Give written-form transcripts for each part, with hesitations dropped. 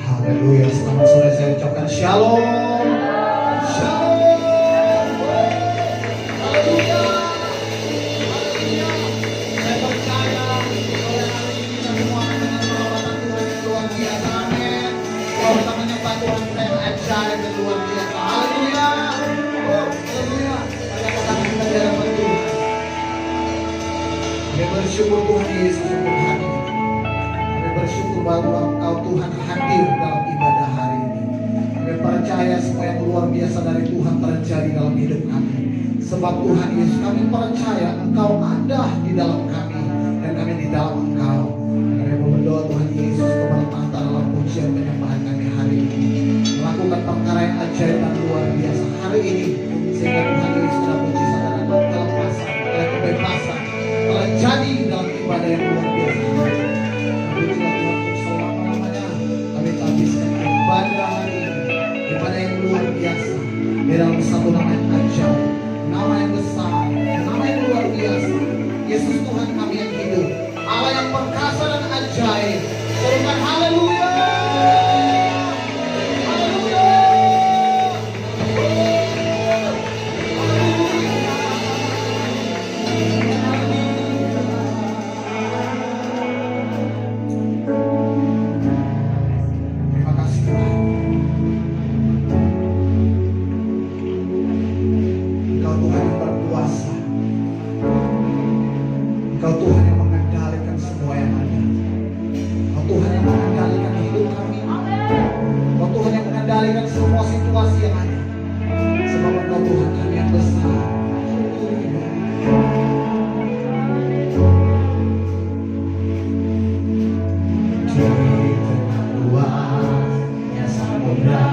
Haleluya, selamat sore, saya ucapkan shalom. Shalom. Haleluya. Haleluya. Saya percaya oleh hari ini kita semua akan mengalami Tuhan yang luar biasa. Amin. Bahwa kita menyembah Tuhan kita yang ajaib dan luar biasa. Haleluya. Oh, haleluya. Katakan kita di hadapan Tuhan. Kami bersyukur Tuhan Yesus untuk hari ini. Kami bersyukur bahwa Engkau Tuhan hadir dalam ibadah hari ini. Kami percaya semua yang luar biasa dari Tuhan terjadi dalam hidup kami. Sebab Tuhan Yesus, kami percaya Engkau ada di dalam kami dan kami di dalam Engkau. Kami berdoa Tuhan Yesus keberkatan dalam pujian penyembahan kami hari ini. Melakukan perkara yang ajaib dan luar biasa hari ini. Sehingga Tuhan Yesus dalam mujizat dan kelepasan, kebebasan telah jadi dalam ibadah yang luar biasa. Ibadah hari ini, ibadah yang luar biasa di dalam satu nama yang ajaib, nama yang besar, nama yang luar biasa. Yesus Tuhan kami yang hidup, Allah yang perkasa dan ajaib. Serukan haleluya, haleluya, terima kasih Tuhan. Engkau Tuhan yang berkuasa. Engkau Tuhan yang mengendalikan semua yang ada. Engkau Tuhan yang mengendalikan hidup kami. Engkau Tuhan yang mengendalikan semua situasi yang ada. Sebab Engkau Tuhan kami yang besar. Di tengah luasnya samudra,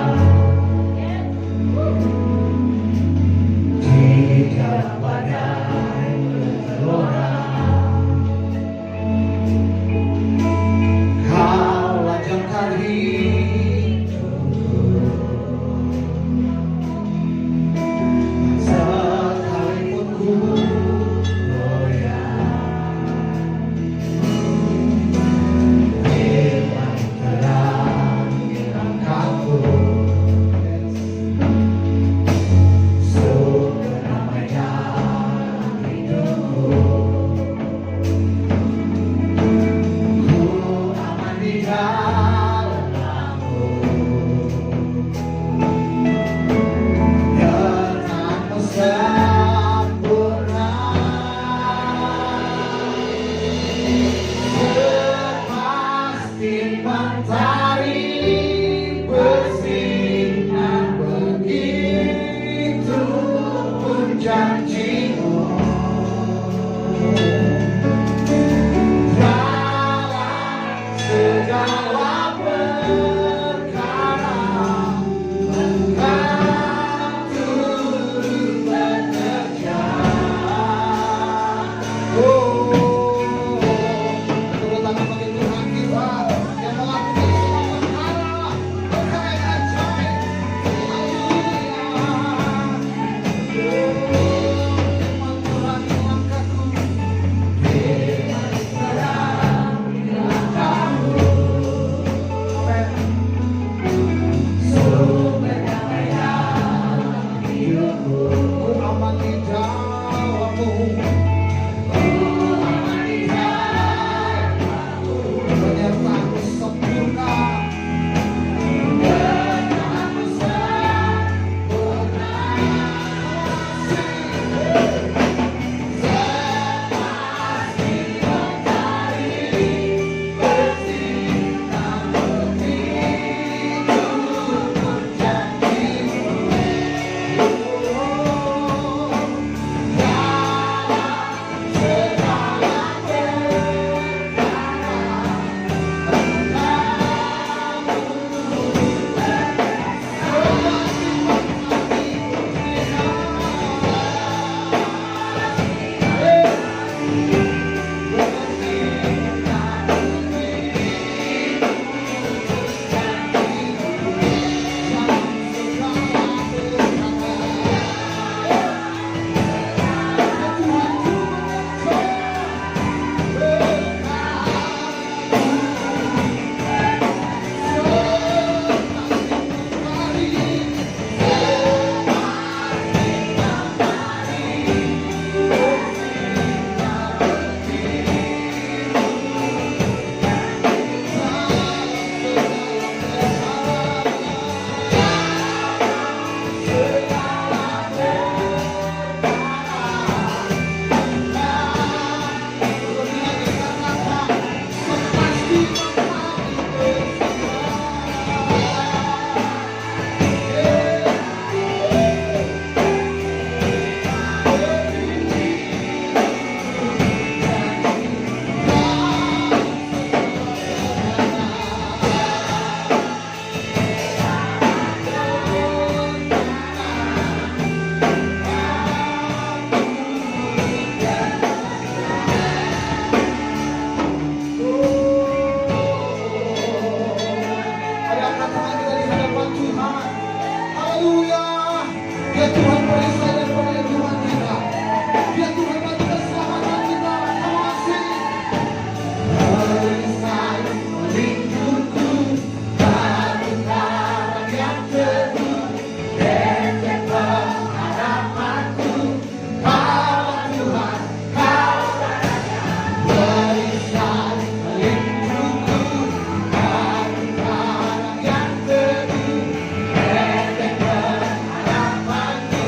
di dalam badai bergelora, Kau lancarkan hidupku. Sekalipun ku goyah, firman terang di langkahku. Sumber namanya hidupku. Ku aman di dalam Biar Tuhan perisai dan perlindungan kita. Biar Tuhan bagi keselamatan kita. Terima kasih. Perisai pelindungku, batu yang teguh, benteng pengharapanku. Kau Tuhan, Kau Raja. Perisai pelindungku, batu yang teguh, benteng pengharapanku.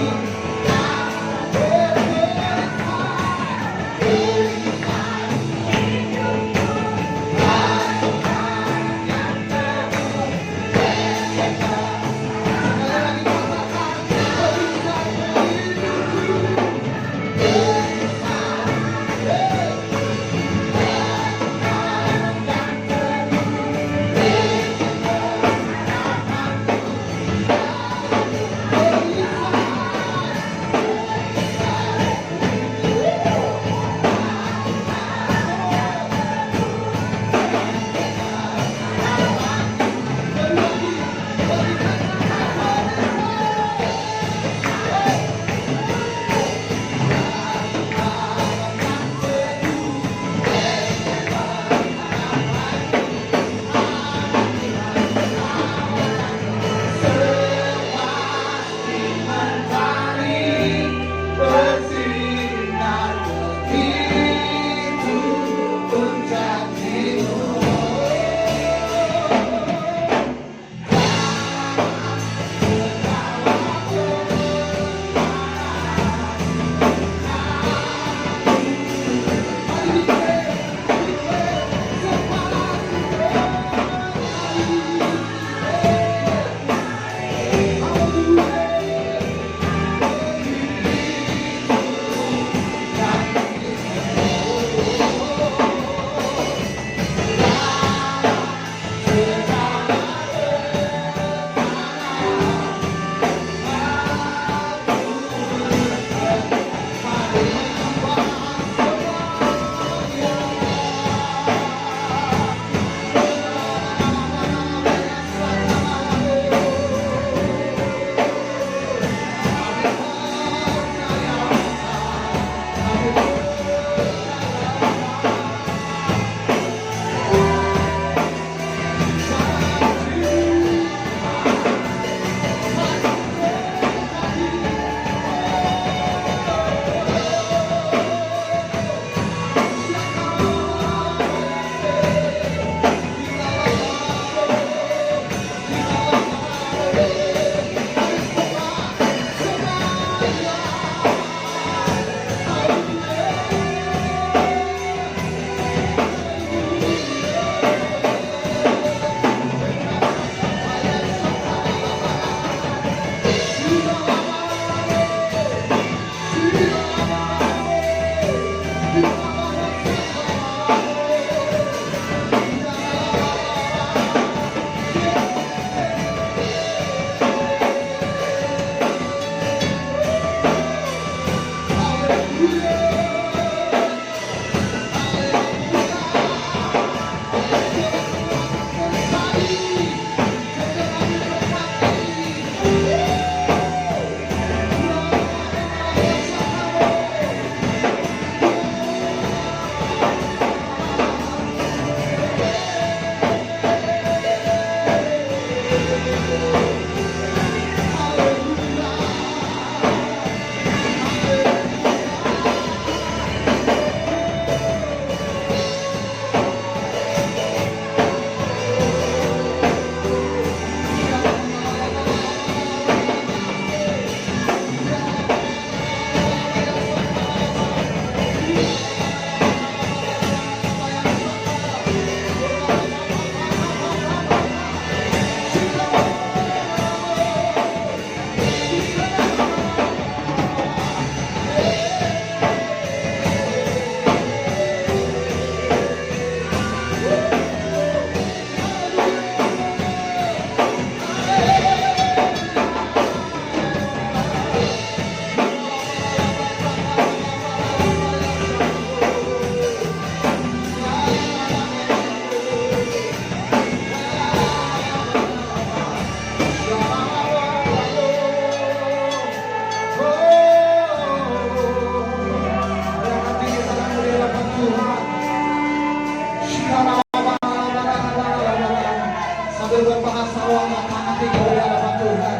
sambil berbahasa roh mengangkati kemuliaan Tuhan.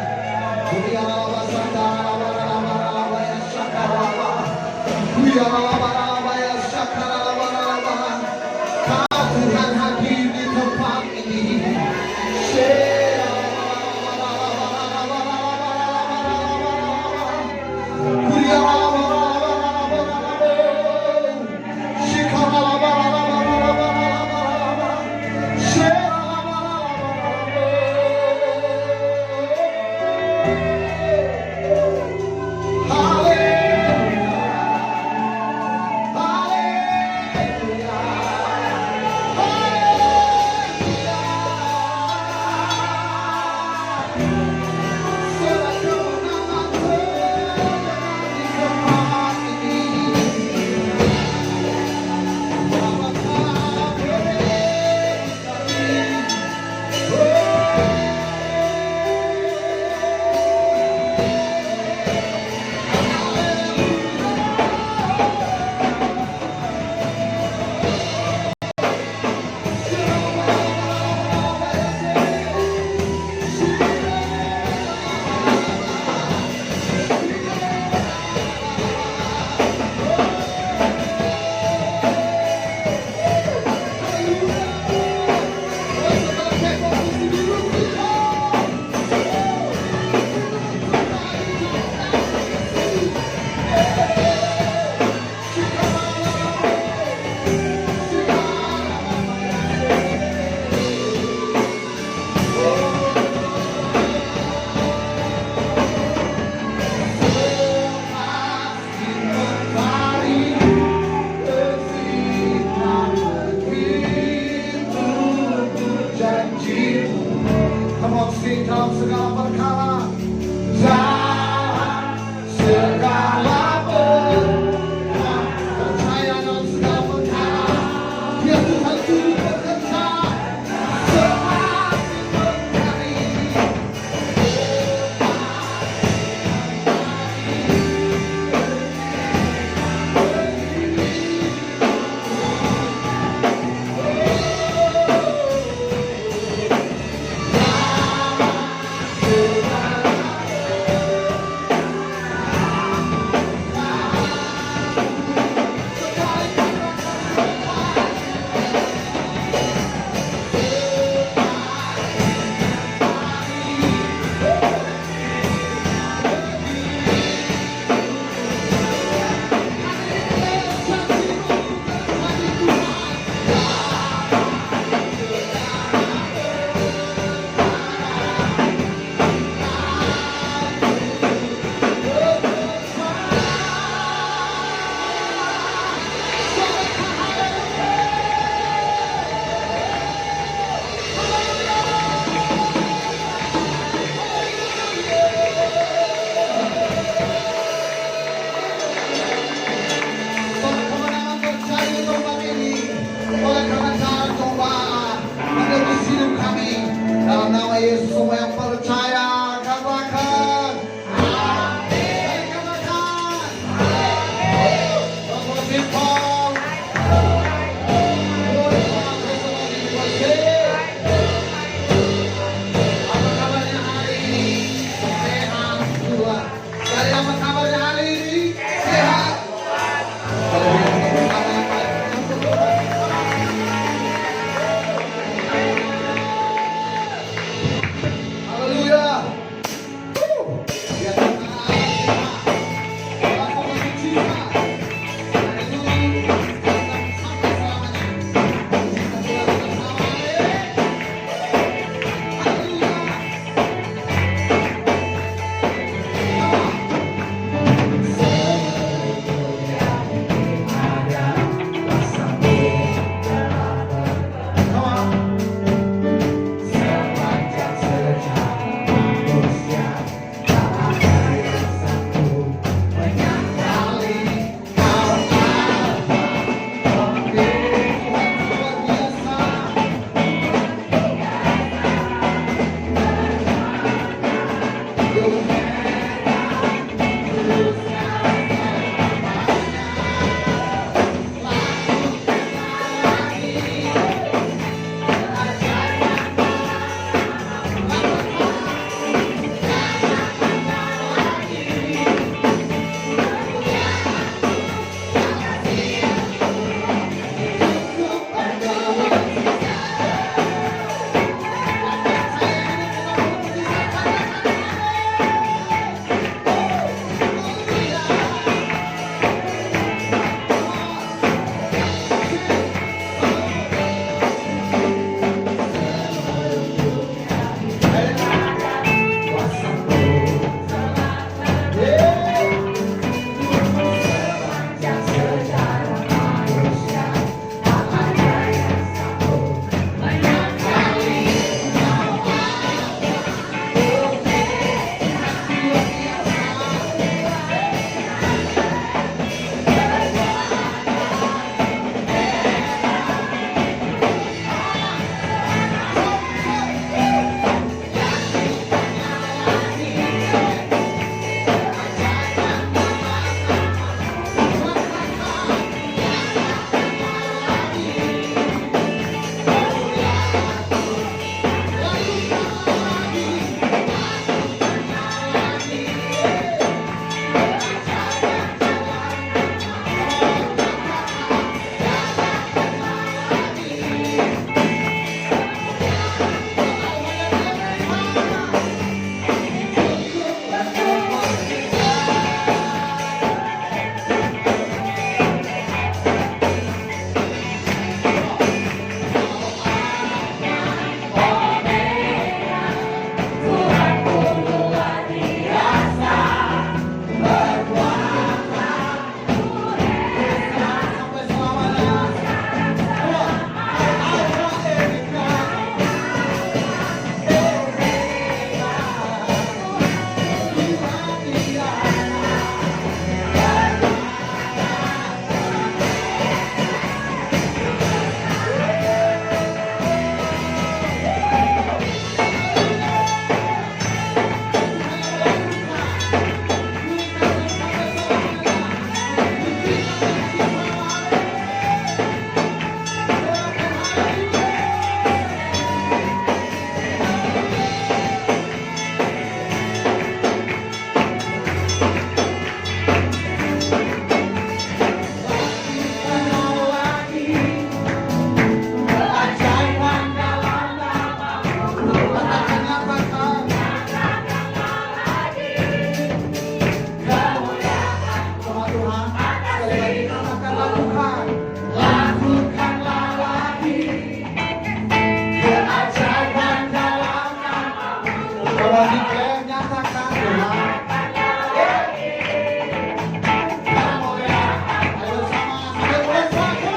Dunia lama sanda lama lama lama ya syakara. Dunia lama lama ya syakara lama lama. Kau Tuhan hadir di tempat ini. Dalam segala perkara, dalam segala perkara, percaya dalam segala perkara, Dia Tuhan turut bekerja semakin berkari. Dalam nama Yesus, semua yang percaya katakan amin. Katakan amin. Apa kabarnya hari ini? Sehat Tuhan. Dari apa kabarnya hari ini? Sehat. Haleluya. Saudara declare, nyatakan Tuhan. Ayo sama, sampai mulai suatu.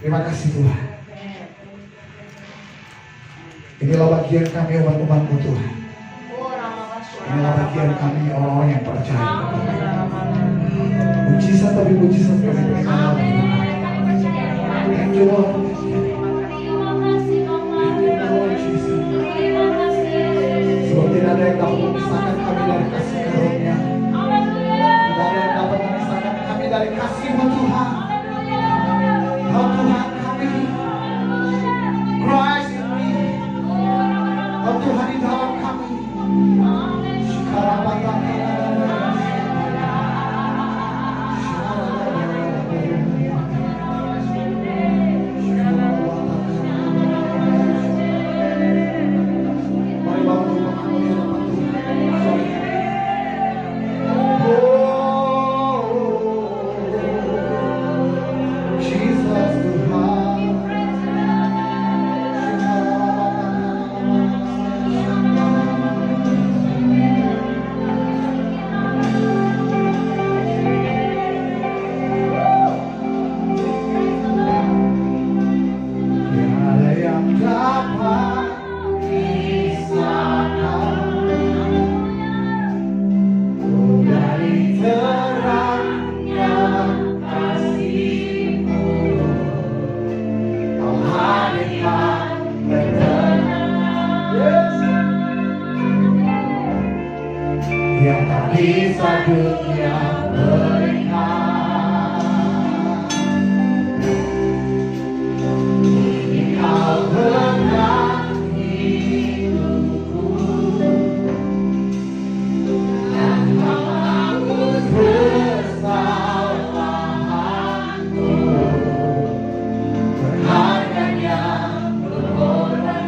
Terima kasih Tuhan. Inilah bagian kami umat-umat-Mu Tuhan. Inilah bagian kami orang-orang yang percaya. Mujizat tapi mujizat kami terima. Thank you Lord. Sebab tidak ada yang dapat memisahkan kami dari kasih karunia. Tidak ada yang dapat memisahkan kami dari kasih-Mu Tuhan. Oh Tuhan kami, Christ in me. Oh Tuhan di dalam kami. Mari bangun mengamuliakan nama Tuhan. Jesus Tuhan. Tiada yang dapat pisahkan dari terangnya kasih-Mu. Kau hadirkan Yes. yang tak bisa dunia berikan. Ini Kau benang hidupku dan Kau hapus kesalahanku. Berharga yang berkorban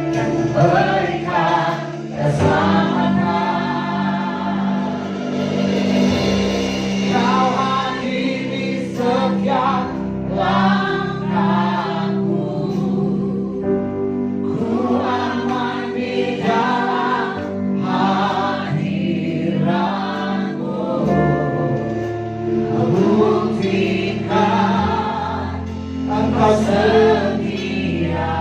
dan memberikan keselamatan. Kau hadir di setiap langkahku. Ku aman di dalam hadirat-Mu. Buktikan Engkau setia.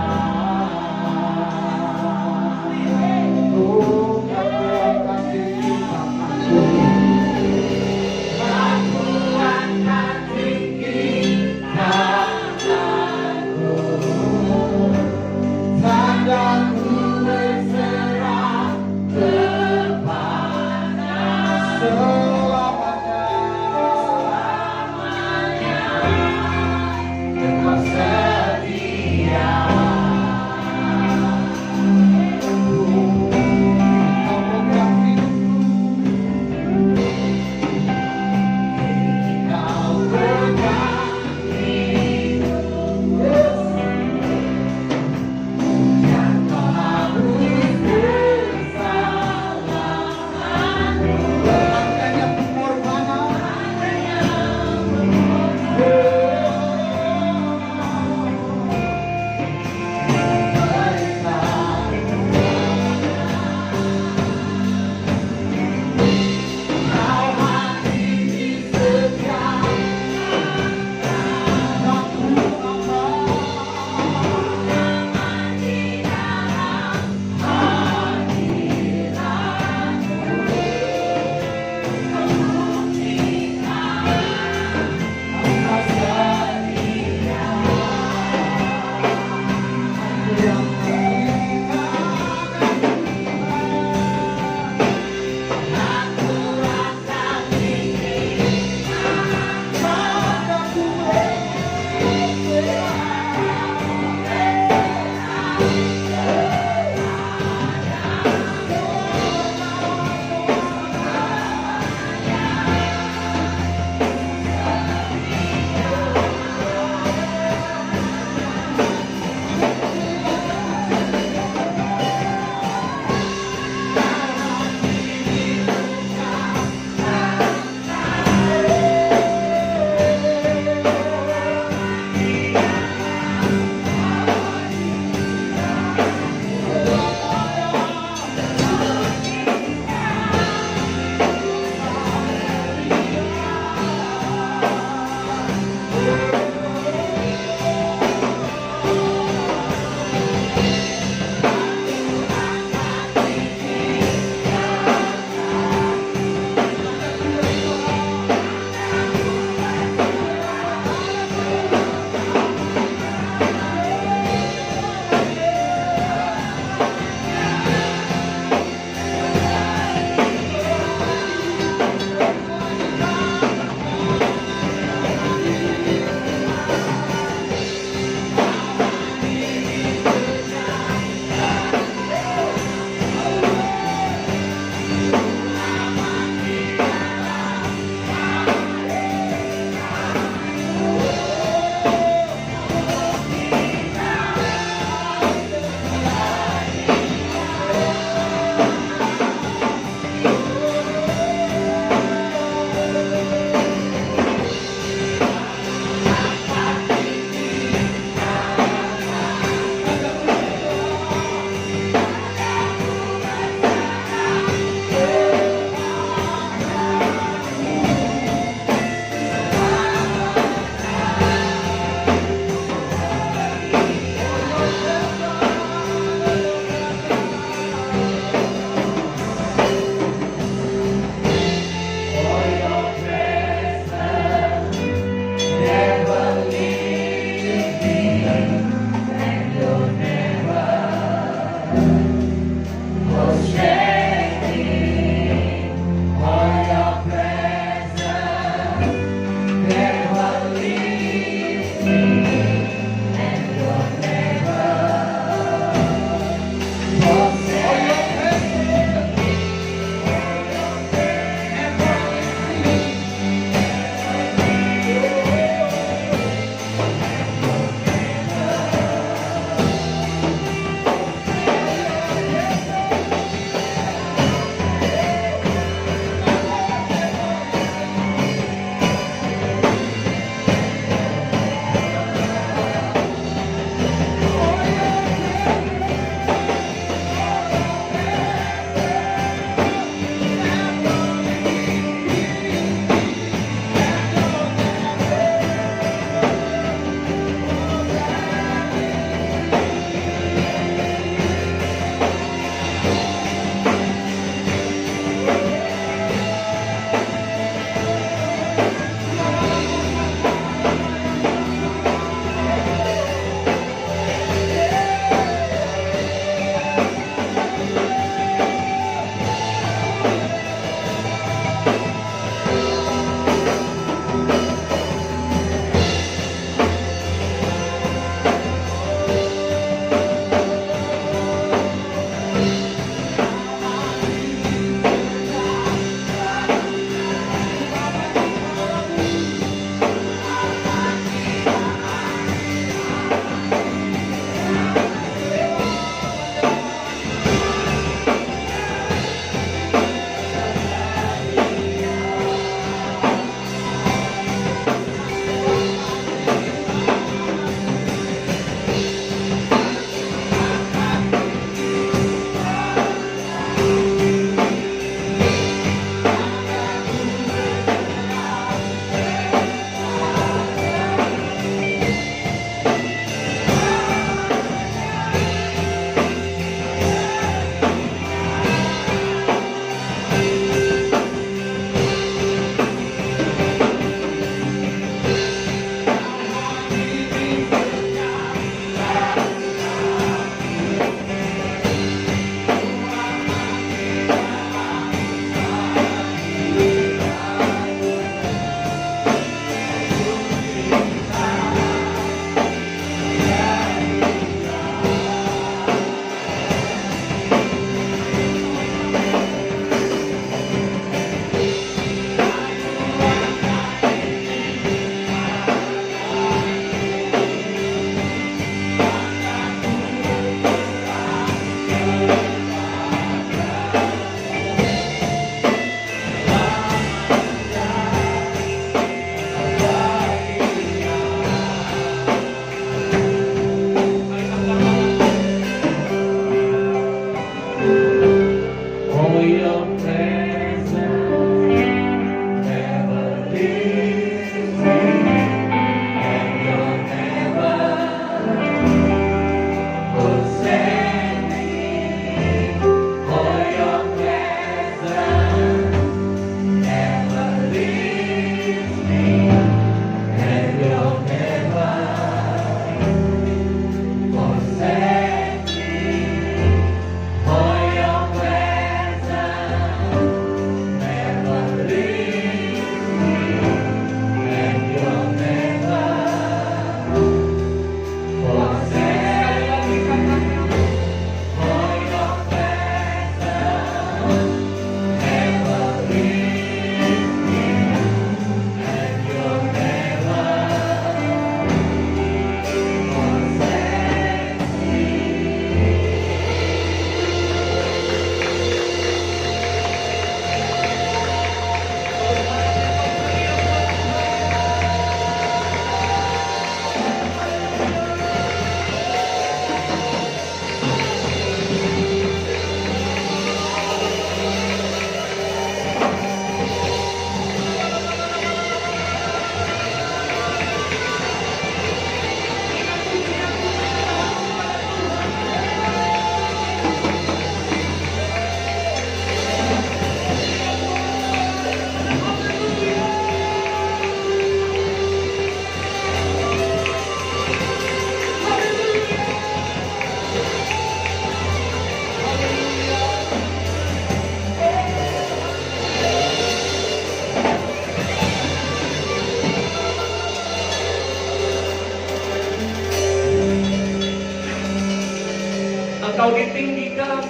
Engkau ditinggikan,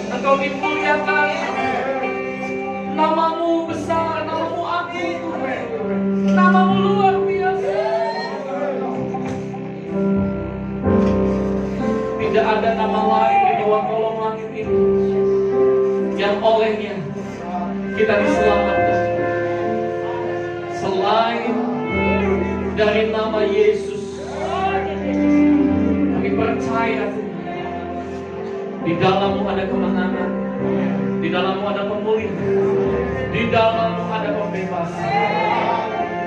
Engkau dimuliakan. Namamu besar, namamu agung, namamu luar biasa. Tidak ada nama lain di bawah kolong langit ini yang olehnya kita diselamatkan selain dari nama Yesus. Kami percaya di dalammu ada kemenangan, di dalammu ada pemulihan, di dalammu ada pembebasan.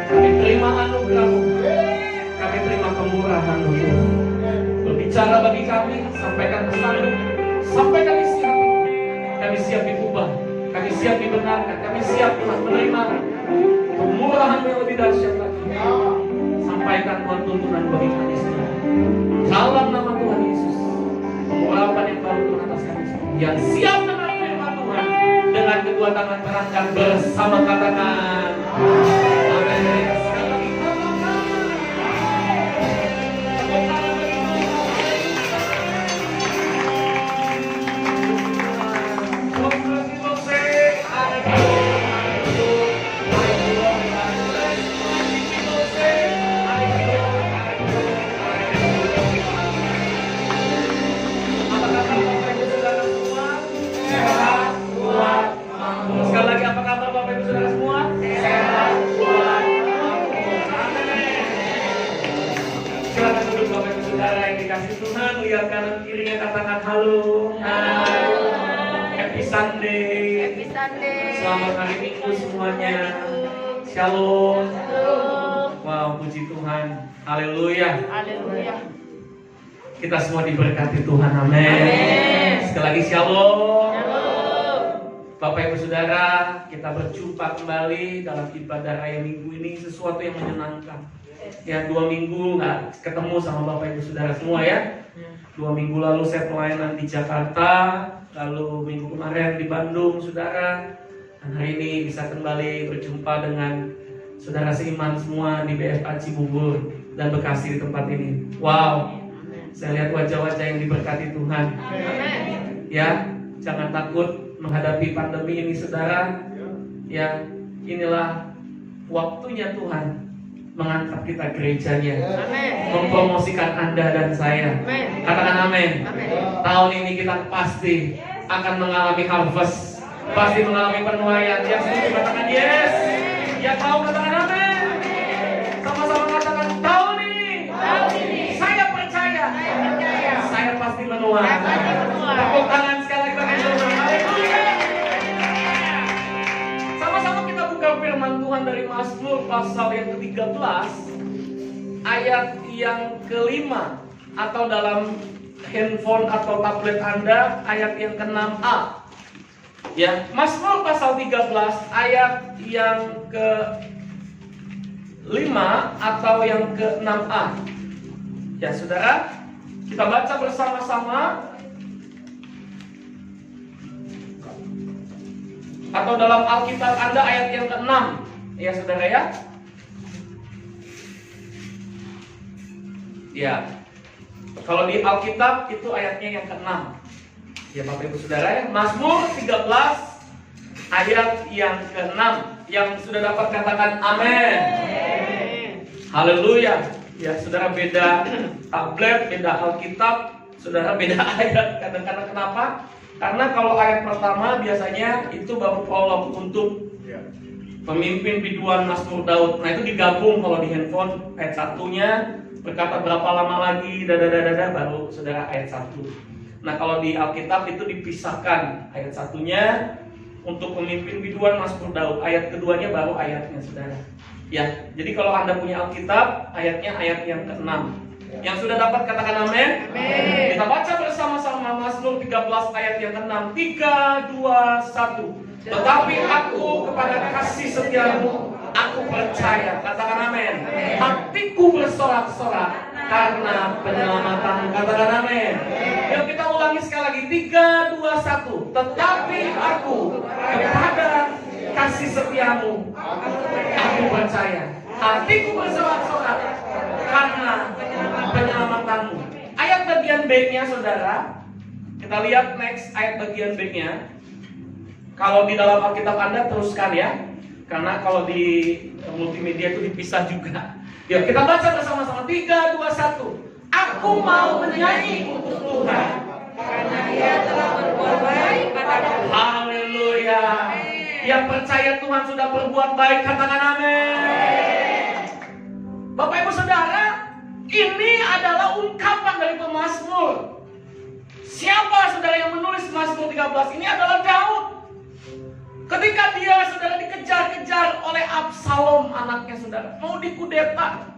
Kami terima anugerah-Mu, kami terima kemurahan-Mu. Berbicara bagi kami, sampaikan pesan-Mu, sampaikan isi hati. Kami siap diubah, kami siap dibenarkan, kami siap menerima kemurahan yang lebih dahsyat lagi. Sampaikan Tuhan tuntunan bagi kami semua. Dalam nama Tuhan Yesus, pengurapan yang baru Tuhan atas kami semua, yang siap menerima firman Tuhan dengan kedua tangan terangkat bersama, katakan amin. Tuhan, lihat kanan kirinya, katakan halo. Happy Sunday. Happy Sunday. Selamat hari Minggu semuanya. Shalom. Wow, puji Tuhan. Haleluya. Haleluya. Kita semua diberkati Tuhan. Amin. Sekali lagi shalom. Shalom. Bapak Ibu Saudara, kita berjumpa kembali dalam ibadah raya minggu ini, sesuatu yang menyenangkan. Ya, 2 minggu nggak ketemu sama Bapak Ibu Saudara semua ya. 2 minggu lalu saya pelayanan di Jakarta, lalu minggu kemarin di Bandung, Saudara. Dan hari ini bisa kembali berjumpa dengan saudara seiman semua di BFA Cibubur dan Bekasi di tempat ini. Wow, saya lihat wajah-wajah yang diberkati Tuhan. Ya, jangan takut menghadapi pandemi ini, Saudara. Ya, inilah waktunya Tuhan mengangkat kita gerejanya, mempromosikan Anda dan saya. Katakan amin. Tahun ini kita pasti akan mengalami harvest, pasti mengalami penuaian. Yang setuju katakan yes, yang mau katakan amin. Sama-sama katakan tahun ini saya percaya, saya pasti menuai. Tepuk tangan sekali lagi bagi Tuhan. Haleluya. Sama-sama kita buka firman Tuhan dari Mazmur pasal yang ke-13 ayat yang ke-5, atau dalam handphone atau tablet Anda ayat yang ke-6a. Ya, Mazmur pasal 13 ayat yang ke-5 atau yang ke-6a. Ya, Saudara, kita baca bersama-sama. Atau dalam Alkitab Anda ayat yang ke-6. Ya, Saudara ya. Ya. Kalau di Alkitab itu ayatnya yang ke-6. Ya, Bapak Ibu Saudara ya. Mazmur 13 ayat yang ke-6. Yang sudah dapat katakan amin. Haleluya. Ya, Saudara, beda tablet, beda Alkitab, Saudara, beda ayat. Kadang-kadang kenapa? Karena kalau ayat pertama biasanya itu baru prolog untuk pemimpin biduan Mazmur Daud. Nah, itu digabung kalau di handphone ayat satunya berkata berapa lama lagi baru Saudara ayat 1. Nah, kalau di Alkitab itu dipisahkan, ayat satunya untuk pemimpin biduan Mazmur Daud, ayat keduanya baru ayatnya, Saudara. Ya, jadi kalau Anda punya Alkitab, ayatnya ayat yang ke-6. Yang sudah dapat katakan amin. Kita baca bersama-sama Mazmur 13 ayat yang ke-6. 3, 2, 1. Tetapi aku kepada kasih setiamu aku percaya. Katakan amin. Hatiku bersorak-sorak karena penyelamatanmu. Katakan amin. Yuk kita ulangi sekali lagi. 3, 2, 1. Tetapi aku kepada kasih setiamu aku percaya. Hatiku bersorak-sorak karena penyelamatanmu. Ayat bagian B-nya, Saudara, Kita lihat next ayat bagian B-nya. Kalau di dalam Alkitab Anda teruskan ya. Karena kalau di multimedia itu dipisah juga. Yuk kita baca bersama-sama. 3, 2, 1. Aku mau menyanyi untuk Tuhan, Karena Dia telah berbuat baik padaku. haleluya. Yang percaya Tuhan sudah berbuat baik, katakan amin. Bapak Ibu Saudara, ini adalah ungkapan dari pemazmur. Siapa saudara yang menulis Mazmur 13? Ini adalah Daud. Ketika dia saudara dikejar-kejar oleh Absalom, anaknya saudara, mau dikudeta.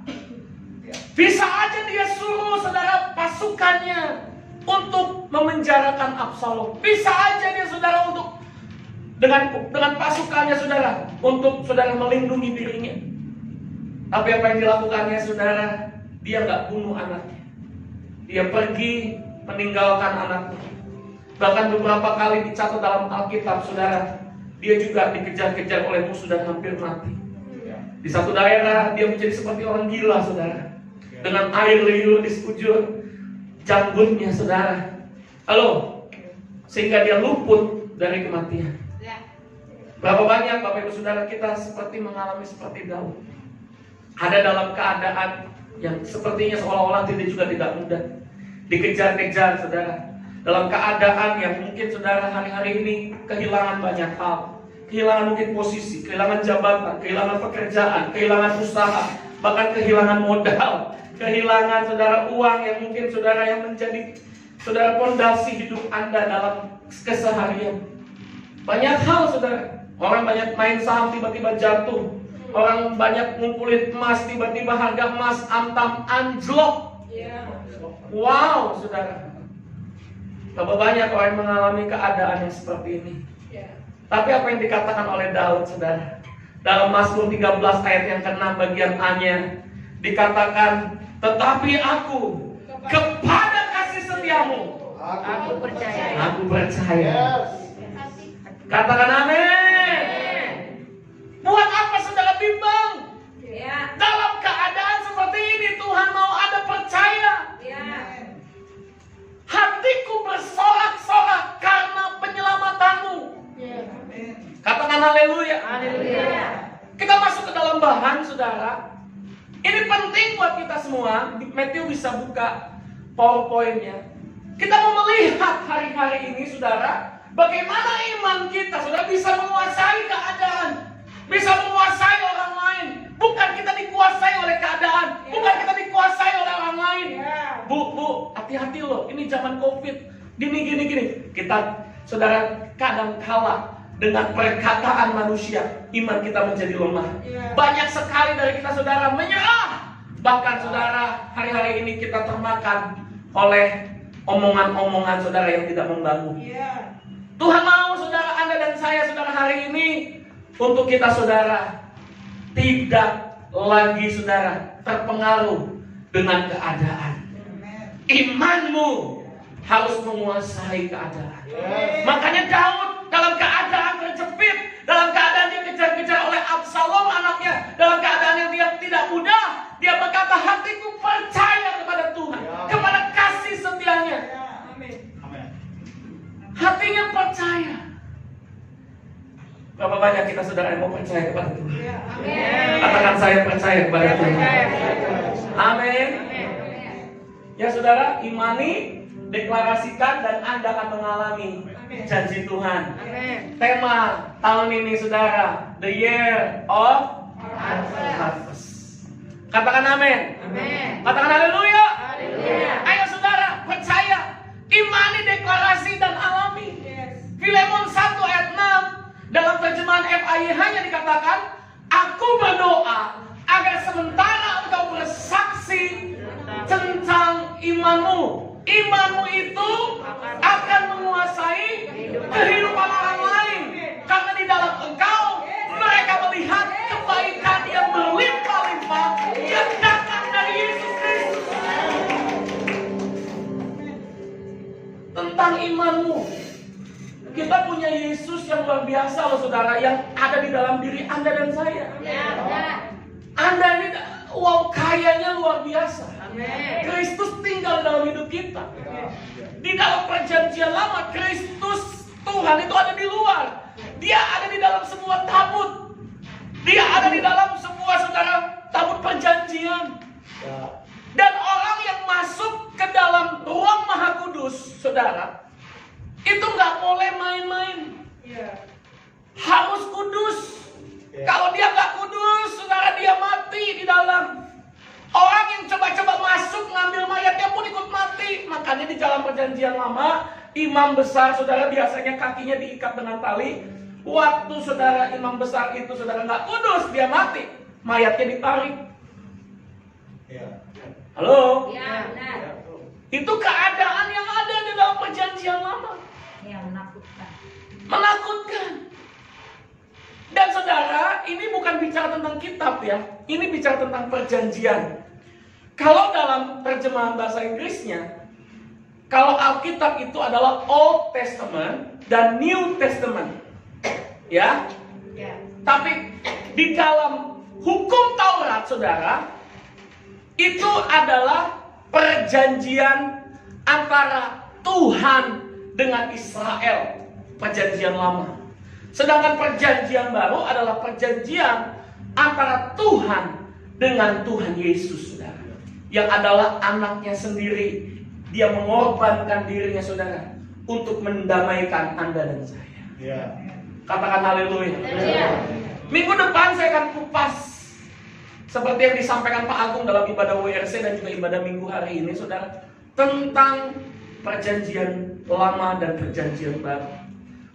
Bisa aja dia suruh saudara pasukannya untuk memenjarakan Absalom. Bisa aja dia saudara untuk dengan pasukannya saudara untuk saudara melindungi dirinya. Tapi apa yang dilakukannya saudara? Dia nggak bunuh anaknya. Dia pergi meninggalkan anaknya. Bahkan beberapa kali dicatat dalam Alkitab saudara, dia juga dikejar-kejar oleh musuh dan hampir mati. Di satu daerah dia menjadi seperti orang gila saudara, dengan air liur di sekujur janggutnya saudara. Halo, sehingga dia luput dari kematian. Berapa banyak Bapak Ibu Saudara kita seperti mengalami seperti Daud, ada dalam keadaan yang sepertinya seolah-olah juga tidak mudah, dikejar-kejar saudara, dalam keadaan yang mungkin saudara hari-hari ini kehilangan banyak hal, kehilangan mungkin posisi, kehilangan jabatan, kehilangan pekerjaan, kehilangan usaha, bahkan kehilangan modal, kehilangan saudara uang yang mungkin saudara yang menjadi saudara pondasi hidup Anda dalam keseharian. Banyak hal saudara. Orang banyak main saham tiba-tiba jatuh. Orang banyak ngumpulin emas tiba-tiba harga emas antam anjlok. Wow saudara. Berapa banyak orang yang mengalami keadaan yang seperti ini. Tapi apa yang dikatakan oleh Daud saudara, dalam Mazmur 13 ayat yang ke-6 bagian A-nya dikatakan, tetapi aku kepada kasih setiamu Aku percaya. aku percaya. Katakan amin. Buat apa saudara bimbang? Dalam keadaan seperti ini Tuhan mau ada percaya. Hatiku bersorak-sorak karena penyelamatanmu. Katakan haleluya. Kita masuk ke dalam bahan saudara. Ini penting buat kita semua. Matthew bisa buka PowerPoint-nya. Kita mau melihat hari-hari ini saudara, bagaimana iman kita saudara bisa menguasai keadaan, bisa menguasai orang lain. Bukan kita dikuasai oleh keadaan, bukan kita dikuasai oleh orang lain. Bu, hati-hati loh, ini zaman COVID, gini. Kita saudara kadang kalah dengan perkataan manusia, iman kita menjadi lemah. Banyak sekali dari kita saudara menyerah. Bahkan saudara, hari-hari ini kita termakan oleh omongan-omongan saudara yang tidak membangun. Tuhan mau saudara Anda dan saya saudara hari ini untuk kita saudara tidak lagi saudara terpengaruh dengan keadaan. Imanmu harus menguasai keadaan. Makanya Daud dalam keadaan terjepit, dalam keadaan dia kejar-kejar oleh Absalom anaknya, dalam keadaan yang dia tidak mudah, dia berkata, hatiku percaya kepada Tuhan, kepada kasih setianya. Hatinya percaya. Berapa banyak kita saudara yang mau percaya kepada Tuhan? Katakan saya percaya kepada Tuhan. Amin. Ya saudara, imani, deklarasikan, dan Anda akan mengalami janji Tuhan. Tema tahun ini saudara, the year of harvest. Katakan amin. Katakan haleluya. Ayo saudara, percaya, imani, deklarasi, dan alami. Filemon 1 ayat 6 dalam terjemahan FIH-nya dikatakan, aku berdoa agar sementara engkau bersaksi tentang imanmu, imanmu itu akan menguasai kehidupan orang lain, karena di dalam engkau mereka melihat kebaikan yang berlimpah-limpah yang datang dari Yesus Kristus. Tentang imanmu, kita punya Yesus yang luar biasa loh saudara, yang ada di dalam diri Anda dan saya. Anda ini wow, kayanya luar biasa. Amin. Kristus tinggal dalam hidup kita. Di dalam perjanjian lama, Kristus Tuhan itu ada di luar. Dia ada di dalam semua tabut. Dia ada di dalam semua, saudara, tabut perjanjian. Dan orang yang masuk ke dalam ruang Maha Kudus, saudara, itu nggak boleh main-main. Harus kudus. Kalau dia nggak kudus, saudara, dia mati di dalam. Orang yang coba-coba masuk ngambil mayatnya pun ikut mati. Makanya di dalam perjanjian lama, imam besar, saudara, biasanya kakinya diikat dengan tali. Waktu saudara imam besar itu, saudara, nggak kudus, dia mati, mayatnya ditarik. Halo? Ya, benar. Itu keadaan yang ada di dalam perjanjian lama. Yang menakutkan. Menakutkan. Dan saudara, ini bukan bicara tentang kitab ya. Ini bicara tentang perjanjian. Kalau dalam terjemahan bahasa Inggrisnya, kalau Alkitab itu adalah Old Testament dan New Testament. Ya. Tapi di dalam hukum Taurat, saudara, itu adalah perjanjian antara Tuhan dengan Israel. Perjanjian lama. Sedangkan perjanjian baru adalah perjanjian antara Tuhan dengan Tuhan Yesus, saudara. Yang adalah anaknya sendiri. Dia mengorbankan dirinya, saudara, untuk mendamaikan Anda dan saya. Katakan haleluya. Minggu depan saya akan kupas seperti yang disampaikan Pak Agung dalam ibadah WRC dan juga ibadah minggu hari ini, saudara, tentang perjanjian lama dan perjanjian baru.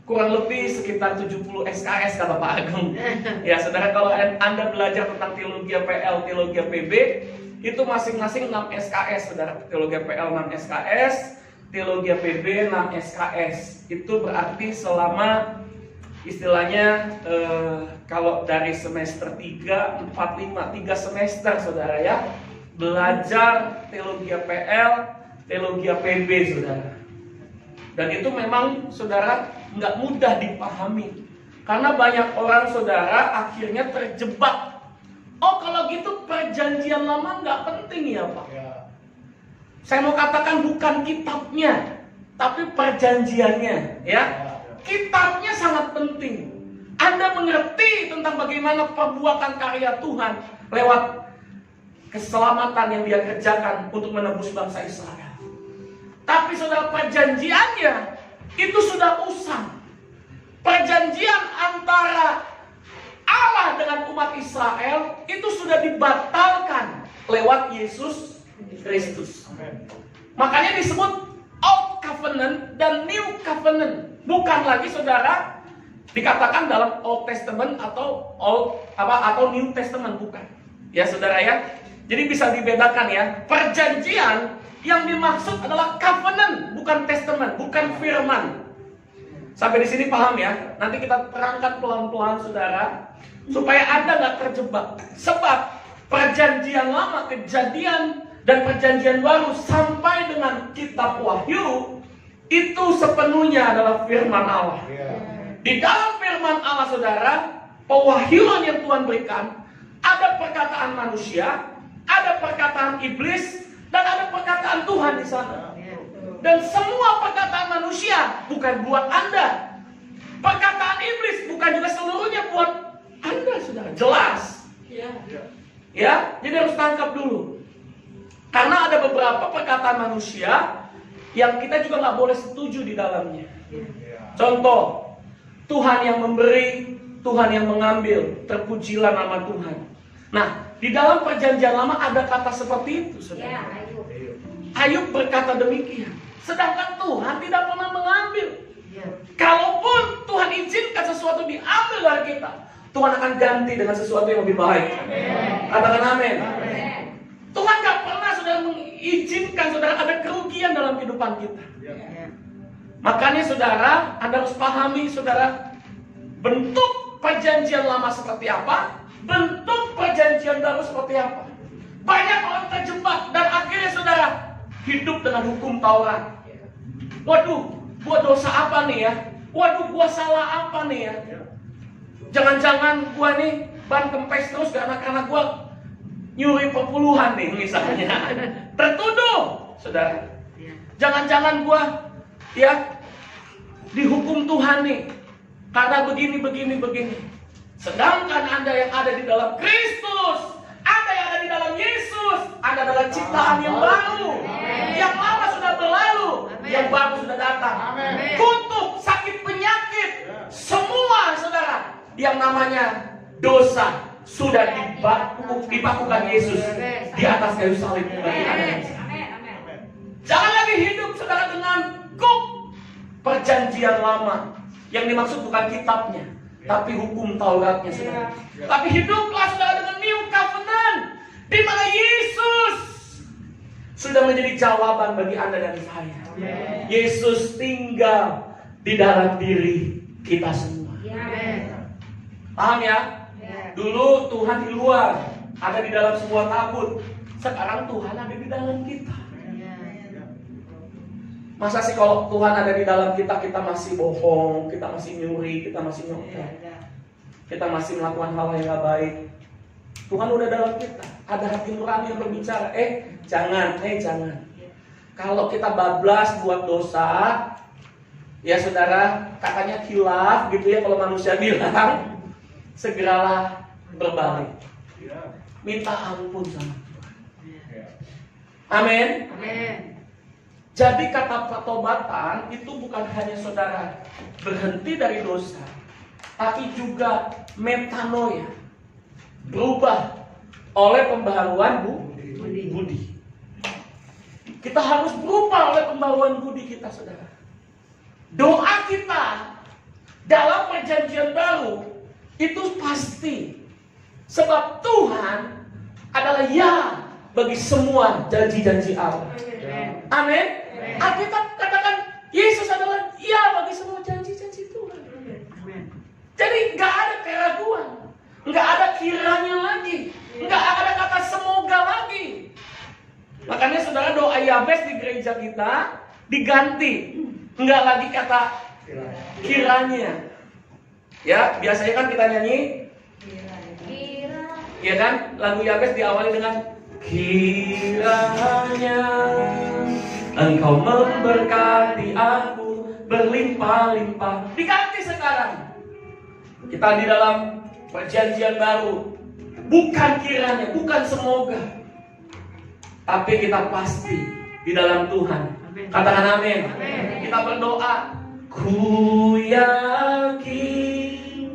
Kurang lebih sekitar 70 SKS kata Pak Agung. Ya saudara, kalau Anda belajar tentang teologi PL, teologi PB, itu masing-masing 6 SKS, saudara. Teologi PL 6 SKS, teologi PB 6 SKS. Itu berarti selama istilahnya kalau dari semester 3, 4, 5, 3 semester, saudara ya, belajar teologi PL, teologi PB, saudara. Dan itu memang, saudara, nggak mudah dipahami. Karena banyak orang, saudara, akhirnya terjebak. Oh, kalau gitu perjanjian lama nggak penting ya, Pak? Saya mau katakan bukan kitabnya, tapi perjanjiannya, ya. Kitabnya sangat penting. Anda mengerti tentang bagaimana perbuatan karya Tuhan lewat keselamatan yang Dia kerjakan untuk menebus bangsa Israel. Tapi saudara, perjanjiannya itu sudah usang. Perjanjian antara Allah dengan umat Israel itu sudah dibatalkan lewat Yesus Kristus. Makanya disebut Old Covenant dan New Covenant. Bukan lagi, saudara, dikatakan dalam Old Testament atau New Testament, bukan. Ya saudara ya. Jadi bisa dibedakan ya. Perjanjian yang dimaksud adalah covenant, bukan testament, bukan firman. Sampai di sini paham ya? Nanti kita terangkan pelan-pelan, saudara, supaya Anda nggak terjebak. Sebab perjanjian lama, kejadian dan perjanjian baru sampai dengan kitab Wahyu itu sepenuhnya adalah firman Allah. Di dalam firman Allah, saudara, pewahyuan yang Tuhan berikan, ada perkataan manusia, ada perkataan iblis, dan ada perkataan Tuhan di sana. Dan semua perkataan manusia bukan buat Anda. Perkataan iblis bukan juga seluruhnya buat Anda, saudara. Jelas. Ya, jadi harus tangkap dulu. Karena ada beberapa perkataan manusia yang kita juga nggak boleh setuju di dalamnya. Contoh, Tuhan yang memberi, Tuhan yang mengambil, terpujilah nama Tuhan. Nah, di dalam perjanjian lama ada kata seperti itu, saudara. Ayub berkata demikian. Sedangkan Tuhan tidak pernah mengambil. Kalaupun Tuhan izinkan sesuatu diambil dari kita, Tuhan akan ganti dengan sesuatu yang lebih baik. Katakan amin. Tuhan gak pernah, saudara, mengizinkan, saudara, ada kerugian dalam kehidupan kita. Makanya, saudara, Anda harus pahami, saudara, bentuk perjanjian lama seperti apa, bentuk perjanjian baru seperti apa. Banyak orang terjebak dan akhirnya, saudara, hidup dengan hukum Taurat. Waduh, gua dosa apa nih ya? Waduh, gua salah apa nih ya? Jangan-jangan gua nih ban kempes terus karena gua nyuri perpuluhan nih misalnya, tertuduh, saudara. Jangan-jangan gua ya dihukum Tuhan nih karena begini. Sedangkan Anda yang ada di dalam Kristus, Anda yang ada di dalam Yesus, Anda adalah ciptaan yang baru. Yang lama sudah berlalu, yang baru sudah datang. Kutuk, sakit, penyakit, semua saudara yang namanya dosa sudah dipakukan Yesus di atas kayu salib bagi Anda. Jangan lagi hidup saudara dengan perjanjian lama. Yang dimaksud bukan kitabnya, tapi hukum Tauratnya saudara. Tapi hiduplah saudara dengan new covenant, di mana Yesus sudah menjadi jawaban bagi Anda dan saya. Yesus tinggal di dalam diri kita semua. Paham ya? Dulu Tuhan di luar, ada di dalam sebuah tabut. Sekarang Tuhan ada di dalam kita. Masa sih kalau Tuhan ada di dalam kita, kita masih bohong, kita masih nyuri, kita masih nyopet, kita masih melakukan hal yang gak baik. Tuhan udah dalam kita, ada hati nurani yang berbicara. Jangan. Kalau kita bablas buat dosa, ya saudara, katanya khilaf gitu ya kalau manusia bilang, segeralah berbalik, minta ampun sama Tuhan. Amin. Jadi kata pertobatan itu bukan hanya saudara berhenti dari dosa, tapi juga metanoia, berubah oleh pembaharuan budi. Kita harus berubah oleh pembaharuan budi kita, saudara. Doa kita dalam perjanjian baru itu pasti, sebab Tuhan adalah ya bagi semua janji-janji Allah. Amin. Alkitab katakan Yesus adalah ya bagi semua janji-janji Tuhan. Jadi nggak ada keraguan, nggak ada kiranya lagi, nggak ada kata semoga lagi. Makanya saudara, doa Yabes di gereja kita diganti, nggak lagi kata kiranya. Ya, biasanya kan kita nyanyi, ya kan, lagu Yabes diawali dengan kiranya Engkau memberkati aku berlimpah-limpah. Diganti sekarang. Kita di dalam perjanjian baru. Bukan kiranya, bukan semoga, tapi kita pasti di dalam Tuhan. Katakan amin. Kita berdoa, ku yakin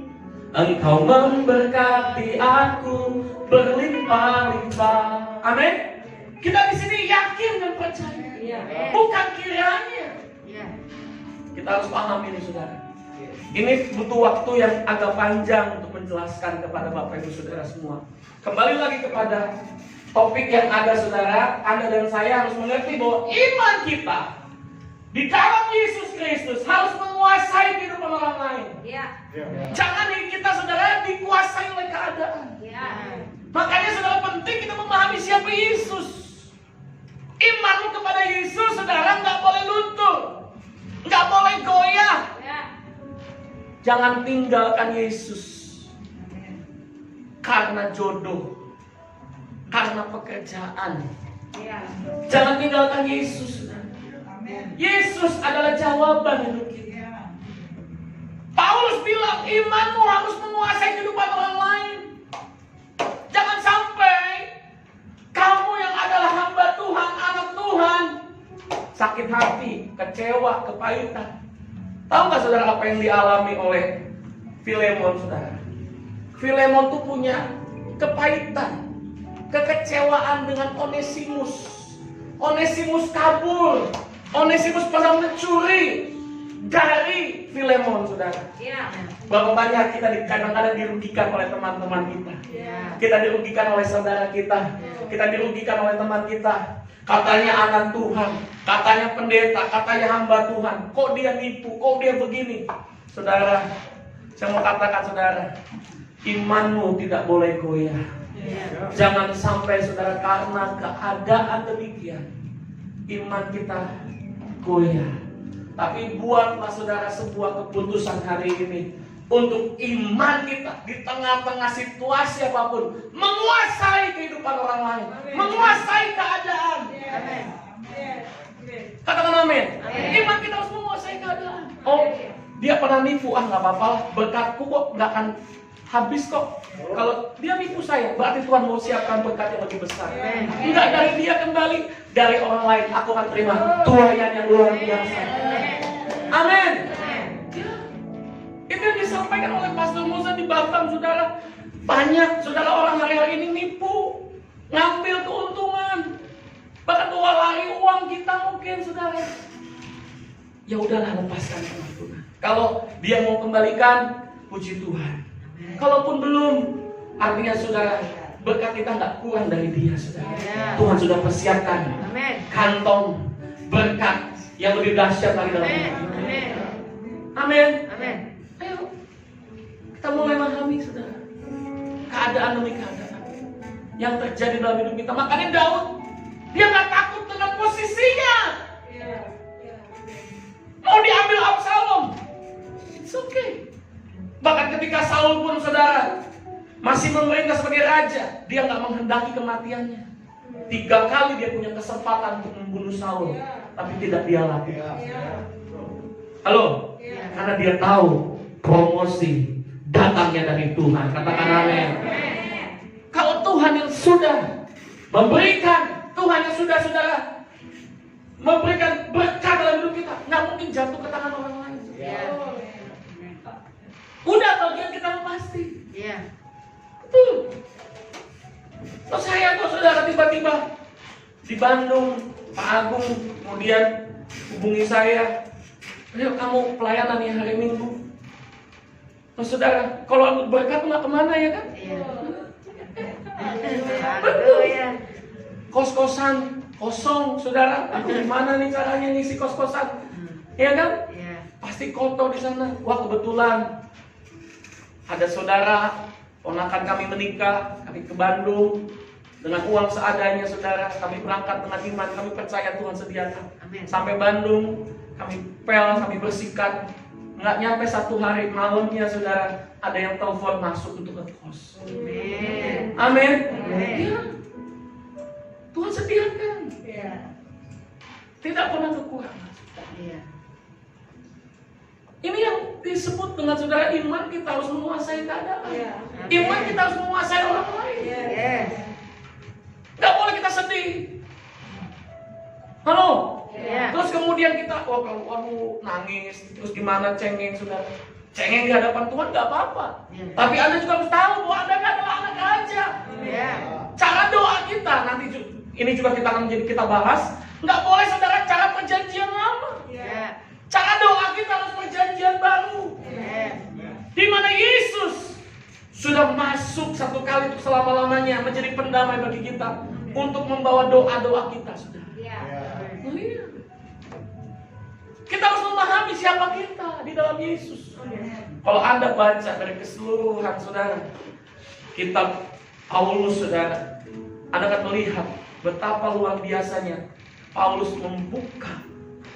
Engkau memberkati aku berlimpah-limpah. Amin. Kita di sini yakin dan percaya, bukan kiranya. Kita harus paham ini, saudara. Ini butuh waktu yang agak panjang untuk menjelaskan kepada Bapak Ibu Saudara semua. Kembali lagi kepada topik yang ada, saudara. Anda dan saya harus mengerti bahwa iman kita di dalam Yesus Kristus harus menguasai kehidupan orang lain. Jangan kita, saudara, dikuasai oleh keadaan. Makanya saudara, penting kita memahami siapa Yesus. Imanmu kepada Yesus, saudara, nggak boleh luntur, nggak boleh goyah. Jangan tinggalkan Yesus karena jodoh, karena pekerjaan. Jangan tinggalkan Yesus. Yesus adalah jawaban hidup kita. Paulus bilang imanmu harus menguasai kehidupan orang lain. Jangan sampai kamu yang adalah hamba Tuhan, anak Tuhan, sakit hati, kecewa, kepahitan. Tahu nggak saudara apa yang dialami oleh Filemon, saudara? Filemon tuh punya kepahitan, kekecewaan dengan Onesimus. Onesimus kabur, Onesimus pernah mencuri dari Filemon, saudara. Berapa banyak kita kadang-kadang dirugikan oleh teman-teman kita. Kita dirugikan oleh saudara kita. Kita dirugikan oleh teman kita. Katanya anak Tuhan, katanya pendeta, katanya hamba Tuhan. Kok dia nipu, kok dia begini? Saudara, saya mau katakan, saudara, imanmu tidak boleh goyah. Jangan sampai, saudara, karena keadaan demikian iman kita goyah. Tapi buatlah, saudara, sebuah keputusan hari ini. untuk iman kita di tengah-tengah situasi apapun menguasai kehidupan orang lain, menguasai keadaan. Katakan amin. Iman kita harus menguasai keadaan. Oh, dia pernah nipu, nggak apa-apa lah, berkatku kok nggak akan habis kok. Kalau dia nipu saya, berarti Tuhan mau siapkan berkat yang lebih besar. Enggak dari dia kembali, dari orang lain aku akan terima tuaian yang luar biasa. Amin. Itu yang disampaikan oleh Pastor Musa di Batam, saudara. Banyak saudara orang hari-hari ini nipu, ngambil keuntungan, bahkan lari uang kita mungkin, saudara. Ya udahlah, lepaskan Tuhan. Kalau dia mau kembalikan, puji Tuhan. Kalaupun belum, artinya saudara, berkat kita nggak kurang dari dia, saudara. Tuhan sudah persiapkan kantong berkat yang lebih dahsyat lagi dalam hidup kita. Amin. Ayo, kita mulai memahami, saudara, keadaan demi keadaan yang terjadi dalam hidup kita. Makanya Daud, dia nggak takut dengan posisinya. Mau diambil Absalom, it's okay. Bahkan ketika Saul pun, saudara, masih memerintah sebagai raja, dia nggak menghendaki kematiannya. 3 kali dia punya kesempatan untuk membunuh Saul, tapi tidak dia lakukan. Halo, karena dia tahu promosi datangnya dari Tuhan. Katakan amin. Kalau Tuhan yang sudah memberikan, Tuhan yang sudah, saudara, memberikan berkat dalam hidup kita, nggak mungkin jatuh ke tangan orang lain. Udah bagian kita pasti. Betul. Terus saya kok, saudara, tiba-tiba di Bandung, Pak Agung kemudian hubungi saya, ayo kamu pelayanan ya hari Minggu. Terus saudara, kalau berkat nggak kemana ya kan? Betul. Kos-kosan kosong, saudara. Aduh, gimana nih caranya ngisi kos-kosan? Iya kan? Pasti kotor di sana. Wah, kebetulan ada saudara, ponakan kami menikah, kami ke Bandung dengan uang seadanya, saudara. Kami berangkat dengan iman, kami percaya Tuhan sediakan. Sampai Bandung, kami pel, kami bersihkan. Nggak nyampe 1 hari, malamnya, saudara, ada yang telepon masuk untuk ke kos. Amin. Ya. Tuhan sediakan. Tidak pernah kekurangan. Ini yang disebut dengan, saudara, iman kita harus menguasai keadaan. Iman kita harus menguasai orang lain. Nggak boleh kita sedih. Halo? Terus kemudian kita, waduh, nangis, terus gimana, cengeng, saudara. Cengeng di hadapan Tuhan nggak apa-apa. Tapi Anda juga harus tahu bahwa Anda adalah anak raja. Cara doa kita, nanti ini juga kita bahas. Nggak boleh, saudara, cara perjanjian lama. Cara doa kita harus perjanjian baru. Di mana Yesus sudah masuk 1 kali untuk selama-lamanya menjadi pendamai bagi kita untuk membawa doa-doa kita, saudara. Oh, iya. Kita harus memahami siapa kita di dalam Yesus. Kalau Anda baca dari keseluruhan, saudara, kitab Paulus, saudara, Anda akan melihat betapa luar biasanya Paulus membuka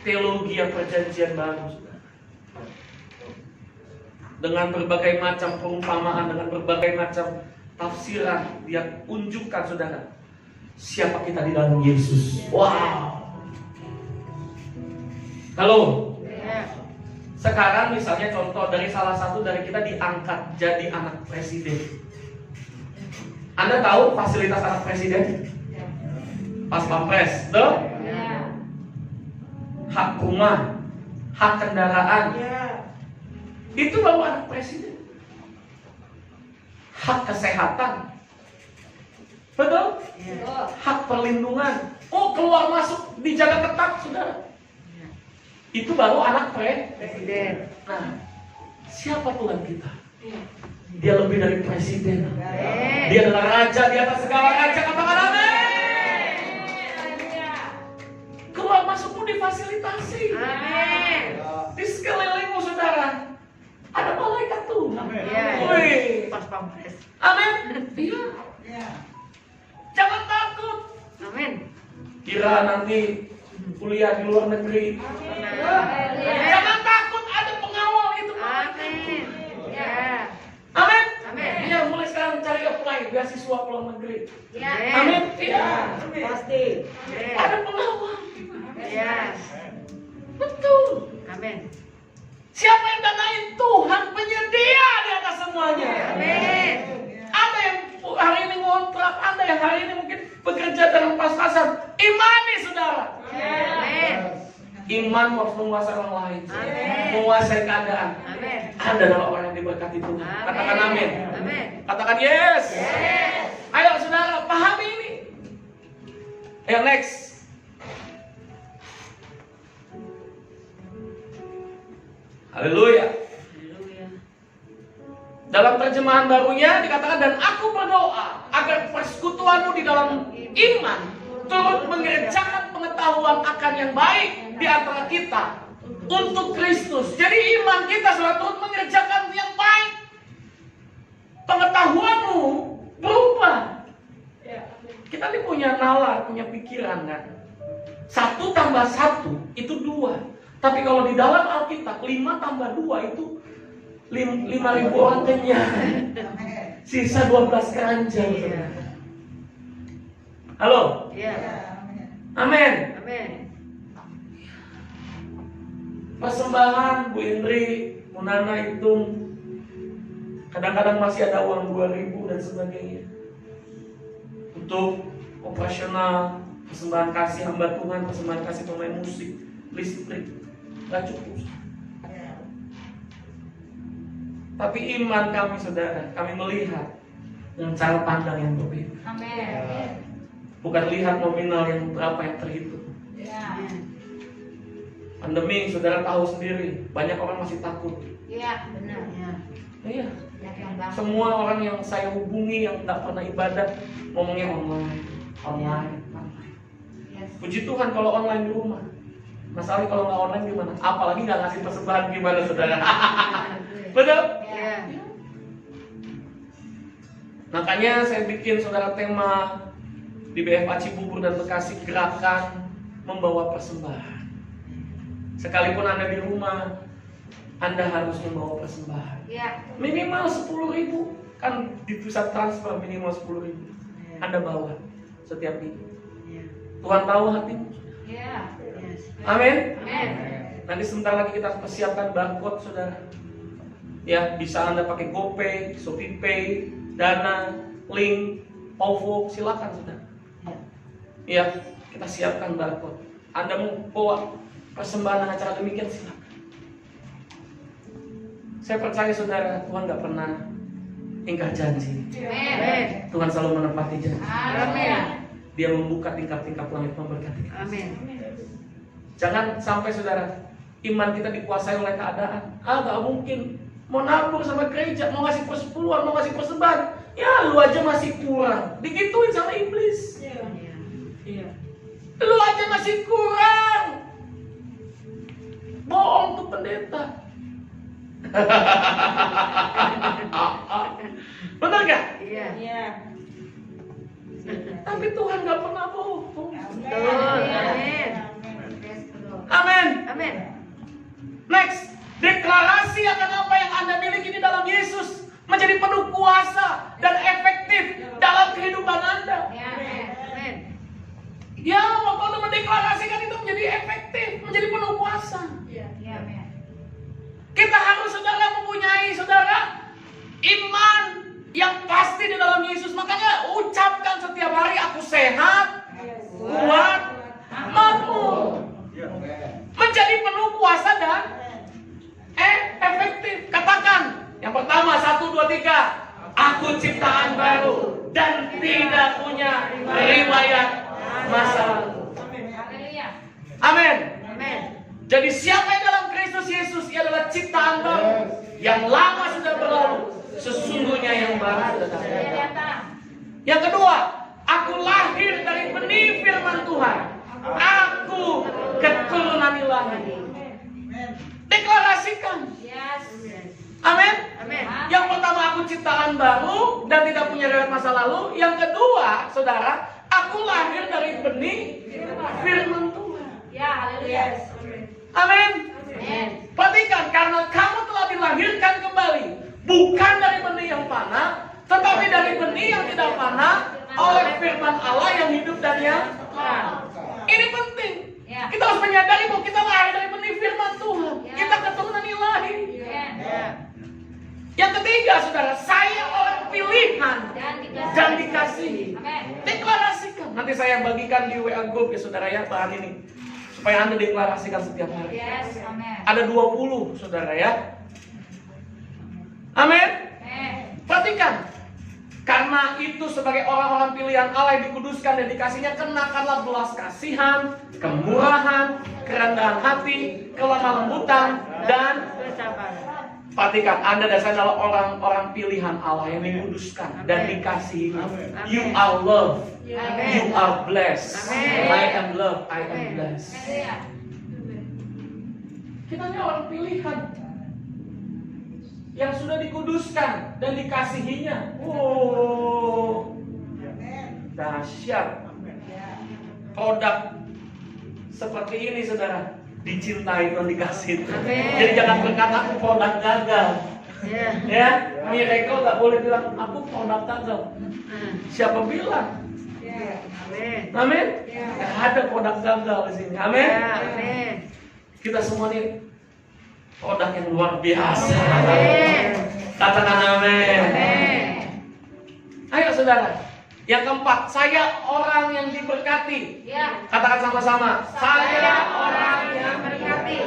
teologi yang perjanjian baru, saudara. Dengan berbagai macam perumpamaan, dengan berbagai macam tafsiran, dia unjukkan, saudara, siapa kita di dalam Yesus. Wow. Halo. Sekarang misalnya contoh dari salah satu dari kita diangkat jadi anak presiden. Anda tahu fasilitas anak presiden? Pas pampres, tuh? Hak rumah, hak kendaraan. Itu baru anak presiden. Hak kesehatan. Betul? Hak perlindungan. Oh, keluar masuk dijaga ketat, saudara. Itu baru anak presiden. Nah, siapa Tuhan kita? Dia lebih dari presiden. Dia adalah raja di atas segala raja. Katakan amin. Keluar masuk pun difasilitasi. Di sekelilingmu, saudara, ada malaikat Tuhan. Wih, pas pampres. Amin. Iya. Jangan takut. Amin. Kira nanti kuliah di luar negeri. Jangan takut, ada pengawal itu. Amin. apply beasiswa ke luar negeri. Ya. Amin. Iya. Pasti. Ada pengawal. Yes. Betul. Amin. Siapa yang danain? Tuhan penyedia di atas semuanya. Amin. Ada yang hari ini ngontrak, ada yang hari ini mungkin bekerja dalam pas-pasan. Imani saudara. Amin. Iman harus menguasai orang lain, Amin. menguasai keadaan. Amin. Anda adalah orang yang diberkati Tuhan. Katakan amin. Amin. Katakan yes. Yes. Ayo saudara, pahami ini. Ayo next. Haleluya. Haleluya. Dalam terjemahan barunya dikatakan, dan aku berdoa agar persekutuanmu di dalam iman turut mengerjakan pengetahuan akan yang baik di antara kita untuk Kristus. Jadi iman kita selalu turut mengerjakan yang baik. Pengetahuanmu berubah. Kita ini punya nalar, punya pikiran kan. 1 tambah 1 itu 2. Tapi kalau di dalam Alkitab 5 tambah 2 itu 5.000 orang kenyang. Sisa 12 keranjang. Iya. Halo? Iya. Amin. Amin. Persembahan Bu Indri, Bu Nana hitung. Kadang-kadang masih ada uang 2.000 dan sebagainya. Untuk operasional, persembahan kasih hamba Tuhan, persembahan kasih pemain musik, listrik, gak cukup. Tapi iman kami saudara, kami melihat dengan cara pandang yang berbeda. Amin. Bukan lihat nominal yang berapa yang terhitung. Pandemi saudara tahu sendiri, banyak orang masih takut. Iya, benar. Iya. Yakin banget. Semua orang yang saya hubungi yang tidak pernah ibadah ngomongnya online. Yes. Puji Tuhan kalau online di rumah. Masalahnya kalau nggak online gimana? Apalagi nggak ngasih persembahan gimana saudara? Betul? Iya. Makanya saya bikin saudara tema di BFA Cibubur dan Bekasi, gerakan membawa persembahan. Sekalipun Anda di rumah, Anda harus membawa persembahan. Iya. Minimal 10.000, kan di pusat transfer minimal 10.000. Anda bawa setiap minggu. Tuhan tahu hatimu. Iya. Amin. Amin. Nanti sebentar lagi kita persiapkan barcode saudara. Ya, bisa Anda pakai GoPay, ShopeePay, Dana, Link, OVO, silakan saudara. Ya, kita siapkan barcode. Anda mau bawa persembahan acara demikian silakan. Saya percaya saudara, Tuhan gak pernah ingkar janji. Amin. Tuhan selalu menepati janji. Amin. Dia membuka tingkap-tingkap langit memberkati kita. Amin. Jangan sampai saudara, iman kita dikuasai oleh keadaan. Gak mungkin. Mau nabur sama gereja, mau ngasih persepuluhan, mau ngasih persembahan, ya lu aja masih kurang. Digituin sama iblis. Iya. Lu aja masih kurang. Bohong tuh pendeta. Benar gak? Iya. Tapi Tuhan gak pernah bohong. Betul. Amin. Amin. Amin. Next, deklarasi akan apa yang Anda miliki di dalam Yesus menjadi penuh kuasa dan efektif dalam kehidupan Anda. Amin. Ya, waktu Anda mendeklarasikan itu menjadi efektif, menjadi penuh kuasa. Amin. Kita harus saudara mempunyai saudara iman yang pasti di dalam Yesus. Makanya ucapkan setiap hari, aku sehat, kuat, makmur. Menjadi penuh kuasa dan efektif. Katakan yang pertama, 1, 2, 3. Aku ciptaan baru dan tidak punya riwayat masa lalu. Amin. Amin. Jadi siapa yang dalam Kristus Yesus, ia adalah ciptaan baru. Yang lama sudah berlalu, sesungguhnya yang baru sudah datang. Yang kedua, aku lahir dari benih firman Tuhan. Aku keturunan Ilahi. Deklarasikan. Amin. Amin. Yang pertama, aku ciptaan baru dan tidak punya riwayat masa lalu. Yang kedua, saudara, aku lahir dari benih firman Tuhan. Ya, haleluya. Amin. Amin. Perhatikan, karena kamu telah dilahirkan kembali, bukan dari benih yang fana, tetapi dari benih yang tidak mana? Oleh firman Allah yang hidup dan yang ini penting. Kita harus menyadari bahwa kita lahir dari benih firman Tuhan. Kita keturunan ilahi. Yang ketiga, saudara, saya orang pilihan dan dikasihi. Deklarasikan. Nanti saya bagikan di WA group ya saudara ya bahan ini. Supaya Anda deklarasikan setiap hari. Ada 20 saudara ya. Amin. Perhatikan. Karena itu sebagai orang-orang pilihan Allah yang dikuduskan dan dikasihnya, kenakanlah belas kasihan, kemurahan, kerendahan hati, kelemah lembutan, dan kesabaran. Perhatikan, Anda dan saya adalah orang-orang pilihan Allah yang dikuduskan dan dikasihi. You are loved. You are blessed. I am loved. I am blessed. Kita ini orang pilihan yang sudah dikuduskan dan dikasihinya. Oh, dahsyat. Produk seperti ini saudara, dicintai dan dikasih. Jadi jangan berkata aku produk gagal. Ya, miracle nggak boleh bilang aku produk gagal. Siapa bilang? Amin. Nggak ada produk gagal di sini. Amin. Kita semua ini produk yang luar biasa. Katakan amin. Ayo saudara. Yang keempat, saya orang yang diberkati. Katakan sama-sama. Saya orang yang diberkati.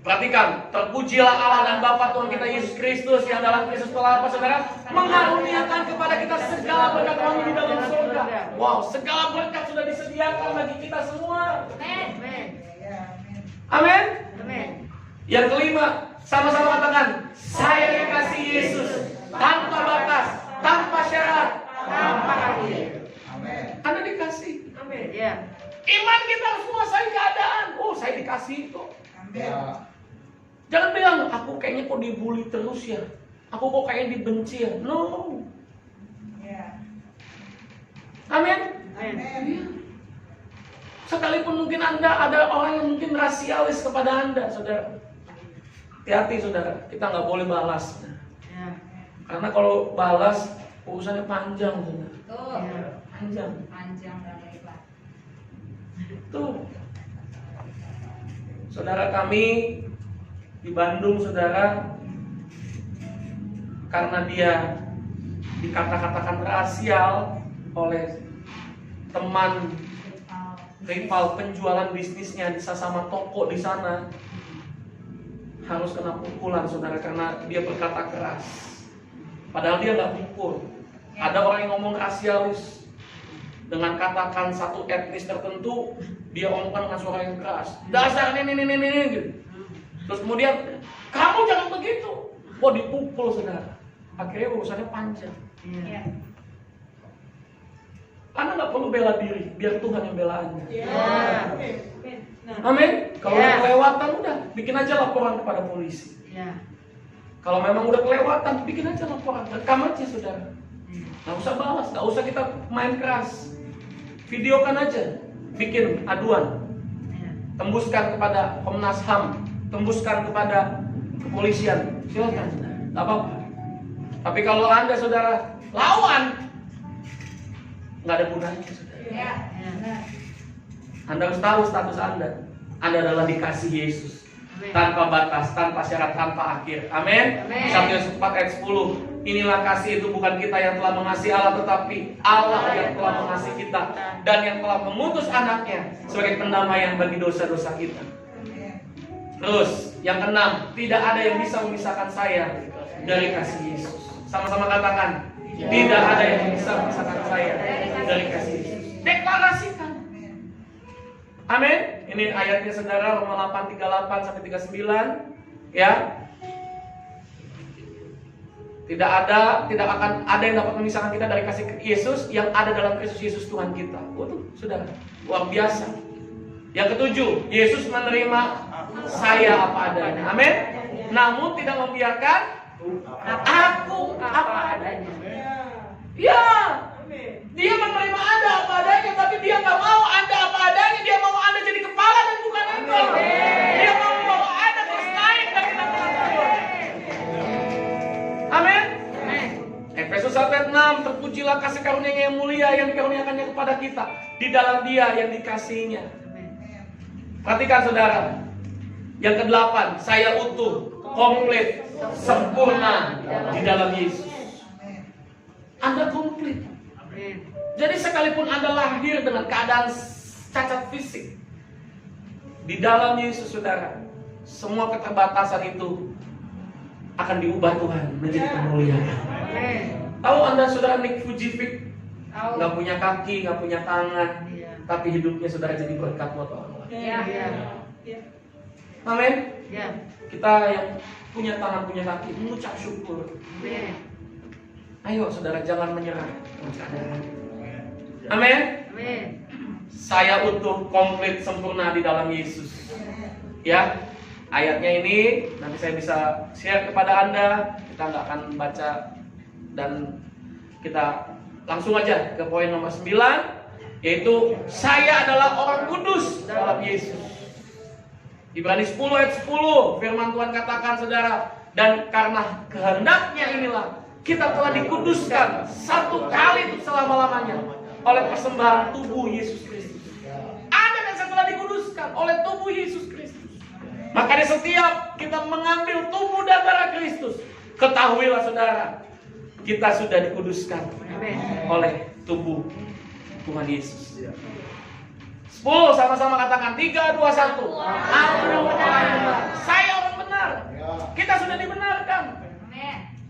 Perhatikan, terpujilah Allah dan Bapa Tuhan kita Yesus Kristus yang dalam Kristus telah apa saudara? Mengaruniakan kepada kita segala berkat rohani di dalam surga. Wow, segala berkat sudah disediakan bagi kita semua. Amin. Yang kelima, sama-sama katakan, saya dikasih Yesus tanpa batas, tanpa syarat, tanpa akhir. Anda dikasih. Amin. Iman kita harus menguasai keadaan. Oh, saya dikasih kok. Jangan bilang, aku kayaknya kok dibully terus ya. Aku kok kayaknya dibenci ya. No. Amin. Sekalipun mungkin Anda ada orang yang mungkin rasialis kepada Anda, saudara. Hati-hati saudara, kita nggak boleh balas. Karena kalau balas, urusannya panjang saudara. Panjang dan lebar. Tuh. Saudara kami di Bandung saudara, karena dia dikata-katakan rasial oleh teman rival penjualan bisnisnya di sesama toko di sana, harus kena pukulan saudara karena dia berkata keras. Padahal dia nggak pukul. Ada orang yang ngomong rasialis dengan katakan satu etnis tertentu, dia omongkan dengan suara yang keras. Dasar ini gitu. Terus kemudian kamu jangan begitu. Oh dipukul saudara. Akhirnya urusannya panjang. Anda nggak perlu bela diri, biar Tuhan yang bela Anda. Amin. Kalau udah kelewatan udah, bikin aja laporan kepada polisi. Kalau memang udah kelewatan, bikin aja laporan. Rekam aja saudara. Nggak usah balas, nggak usah kita main keras. Videokan aja, bikin aduan. Tembuskan kepada Komnas HAM, tembuskan kepada kepolisian. Silakan, nggak apa-apa. Tapi kalau Anda saudara lawan, nggak ada gunanya saudara. Anda harus tahu status Anda. Anda adalah dikasih Yesus. Tanpa batas, tanpa syarat, tanpa akhir. Amin. 1 Yohanes 4 ayat 10. Inilah kasih itu bukan kita yang telah mengasihi Allah, tetapi Allah yang telah mengasihi kita dan yang telah mengutus anaknya sebagai pendamaian bagi dosa-dosa kita. Terus yang keenam, tidak ada yang bisa memisahkan saya dari kasih Yesus. Sama-sama katakan, tidak ada yang bisa memisahkan saya dari kasih Yesus. Deklarasikan. Amin. Ini ayatnya saudara, Roma 8:38 sampai 39. Ya. Tidak akan ada yang dapat memisahkan kita dari kasih Yesus yang ada dalam Kristus Yesus Tuhan kita. Waduh, saudara, luar biasa. Yang ketujuh, Yesus menerima saya apa adanya. Amin. Namun tidak membiarkan aku apa adanya. Ya. Dia menerima Anda apa adanya, tapi dia nggak mau Anda apa adanya. Dia mau Anda jadi kepala dan bukan ekor. Dia mau membawa Anda terus naik dari nama. Amin. Efesus 1 ayat 6, terpuji begitulah kasih karunia yang mulia yang dikaruniakannya kepada kita. Di dalam Dia yang dikasihinya. Perhatikan saudara. Yang ke-8, saya utuh, komplit, sempurna di dalam Yesus. Anda komplit. Jadi sekalipun Anda lahir dengan keadaan cacat fisik, di dalam Yesus saudara, semua keterbatasan itu akan diubah Tuhan menjadi kemuliaan. Tahu Anda saudara Nick Fujifik, nggak punya kaki, nggak punya tangan, tapi hidupnya saudara jadi berkat buat orang lain. Amin. Kita yang punya tangan, punya kaki, mengucap syukur. Ayo saudara, jangan menyerah dengan keadaan. Amin. Saya utuh, komplit, sempurna di dalam Yesus. Ya, ayatnya ini nanti saya bisa share kepada Anda. Kita nggak akan baca dan kita langsung aja ke poin nomor 9, yaitu saya adalah orang kudus dalam Yesus. Ibrani 10 ayat 10, firman Tuhan katakan saudara, dan karena kehendaknya inilah kita telah dikuduskan satu kali untuk selama-lamanya oleh persembahan tubuh Yesus Kristus. Anda dan saya telah dikuduskan oleh tubuh Yesus Kristus. Makanya setiap kita mengambil tubuh dan darah Kristus, ketahuilah saudara, kita sudah dikuduskan oleh tubuh Tuhan Yesus. 10 sama-sama katakan 3, 2, 1. Aku benar. Saya orang benar. Kita sudah dibenarkan.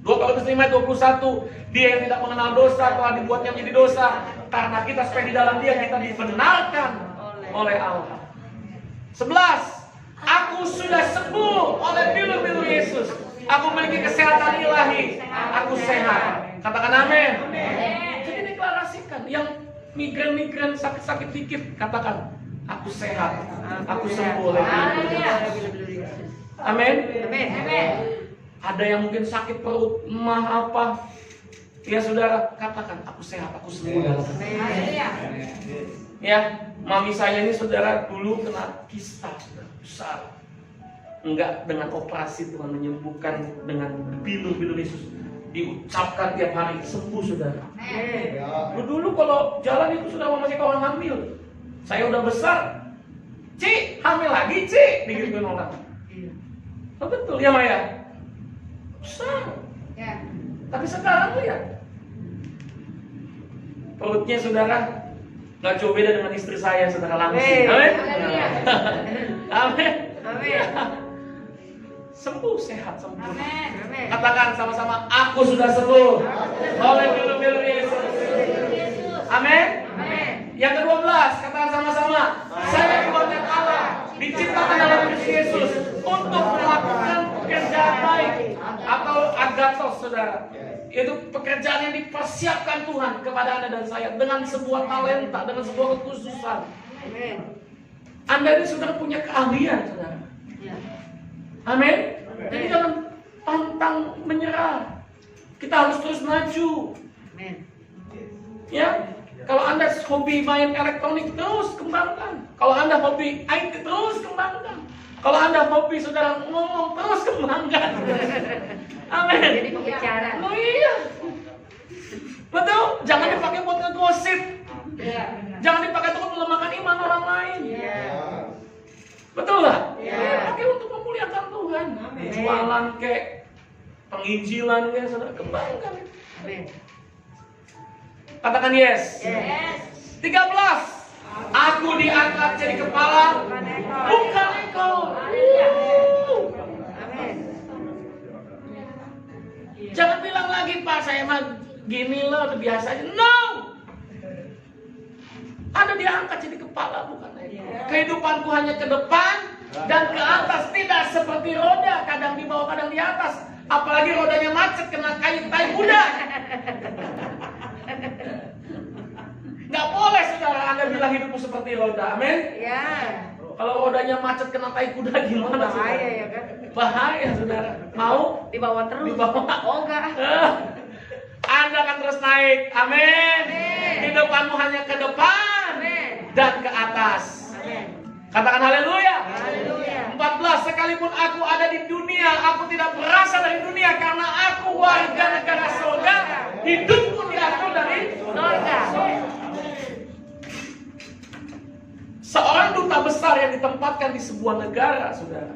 2 Korintus 5 ayat 21. Dia yang tidak mengenal dosa telah dibuatnya menjadi dosa, karena kita supaya di dalam Dia kita dibenarkan oleh Allah. 11. Aku sudah sembuh oleh bilu-bilu Yesus. Aku memiliki kesehatan ilahi. Aku sehat. Katakan amin. Jadi deklarasikan yang migren-migren sakit-sakit dikit, katakan aku sehat, aku sembuh oleh bilu-bilu Yesus. Amin. Ada yang mungkin sakit perut, emah apa, ya saudara, katakan aku sehat, aku sembuh dalam ya. Mami saya ini saudara dulu kena kista besar, enggak dengan operasi Tuhan menyembuhkan, dengan bilu-bilu Yesus diucapkan tiap hari, sembuh saudara. Dulu kalau jalan itu sudah masih kawan hamil, saya udah besar, Ci, hamil lagi Ci, digituin orang. Oh, betul ya Maya? Besar. Tapi sekarang lihat, perutnya saudara nggak jauh beda dengan istri saya, saudara langsung. Amin. Amin. Sembuh, sehat, sempurna. Katakan sama-sama, aku sudah sembuh oleh bilu-bilu Yesus. Amin. Yang ke-12, katakan sama-sama, saya dibuatkan Allah, diciptakan dalam Kristus Yesus untuk melakukan pekerjaan baik atau agathos, saudara. Itu pekerjaan yang dipersiapkan Tuhan kepada Anda dan saya dengan sebuah talenta, dengan sebuah kekhususan. Anda ini saudara punya keahlian, saudara. Amin. Jadi jangan pantang menyerah. Kita harus terus maju. Ya, kalau Anda hobi main elektronik, terus kembangkan. Kalau Anda hobi IT, terus kembangkan. Kalau Anda hobi saudara ngomong, terus kembangkan. Amin. Jadi pembicara. Oh iya. Betul. Jangan dipakai buat ngegosip. Jangan dipakai untuk melemahkan iman orang lain. Betul lah? Pakai untuk memuliakan Tuhan. Jualan kek, penginjilan kek, saudara, kembangkan. Katakan yes. 13. Aku diangkat jadi kepala, bukan ekor. Jangan bilang lagi, Pak, saya mah gini loh, udah biasa aja. No. Anda diangkat jadi kepala, bukan ekor. Kehidupanku hanya ke depan dan ke atas, tidak seperti roda, kadang di bawah, kadang di atas. Apalagi rodanya macet kena kayu tai kuda. Nggak boleh saudara Anda bilang hidupmu seperti roda, amin? Kalau rodanya macet kena tai kuda gimana? Bahaya ya kan? Bahaya saudara. Mau? Dibawa terus. Dibawa. Oh enggak. Anda akan terus naik, amin. Hidupanmu hanya ke depan dan ke atas. Katakan haleluya. 14. sekalipun aku ada di dunia, aku tidak berasal dari dunia karena aku warga negara surga. Hidupku diatur dari Surga. seorang duta besar yang ditempatkan di sebuah negara, saudara.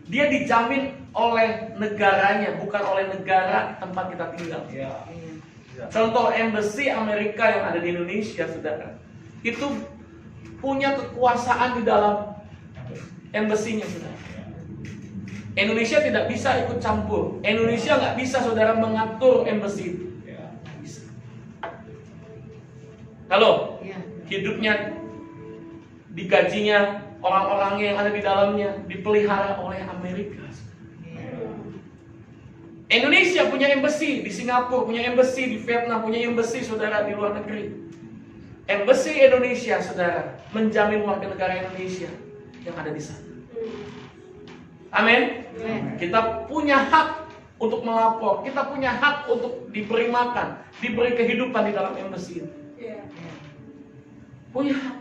Dia dijamin oleh negaranya, bukan oleh negara tempat kita tinggal. Contoh embassy Amerika yang ada di Indonesia, saudara, itu punya kekuasaan di dalam embassy-nya, saudara. Indonesia tidak bisa ikut campur. Indonesia nggak bisa, saudara, mengatur embassy itu. Bisa. Halo, hidupnya, digajinya, orang-orangnya yang ada di dalamnya dipelihara oleh Amerika. Indonesia punya embassy di Singapura, punya embassy di Vietnam, punya embassy, saudara, di luar negeri. Embassy Indonesia, saudara, menjamin warga negara Indonesia yang ada di sana. Amin. Kita punya hak untuk melapor, kita punya hak untuk diberi makan, diberi kehidupan di dalam embassy itu. Punya hak.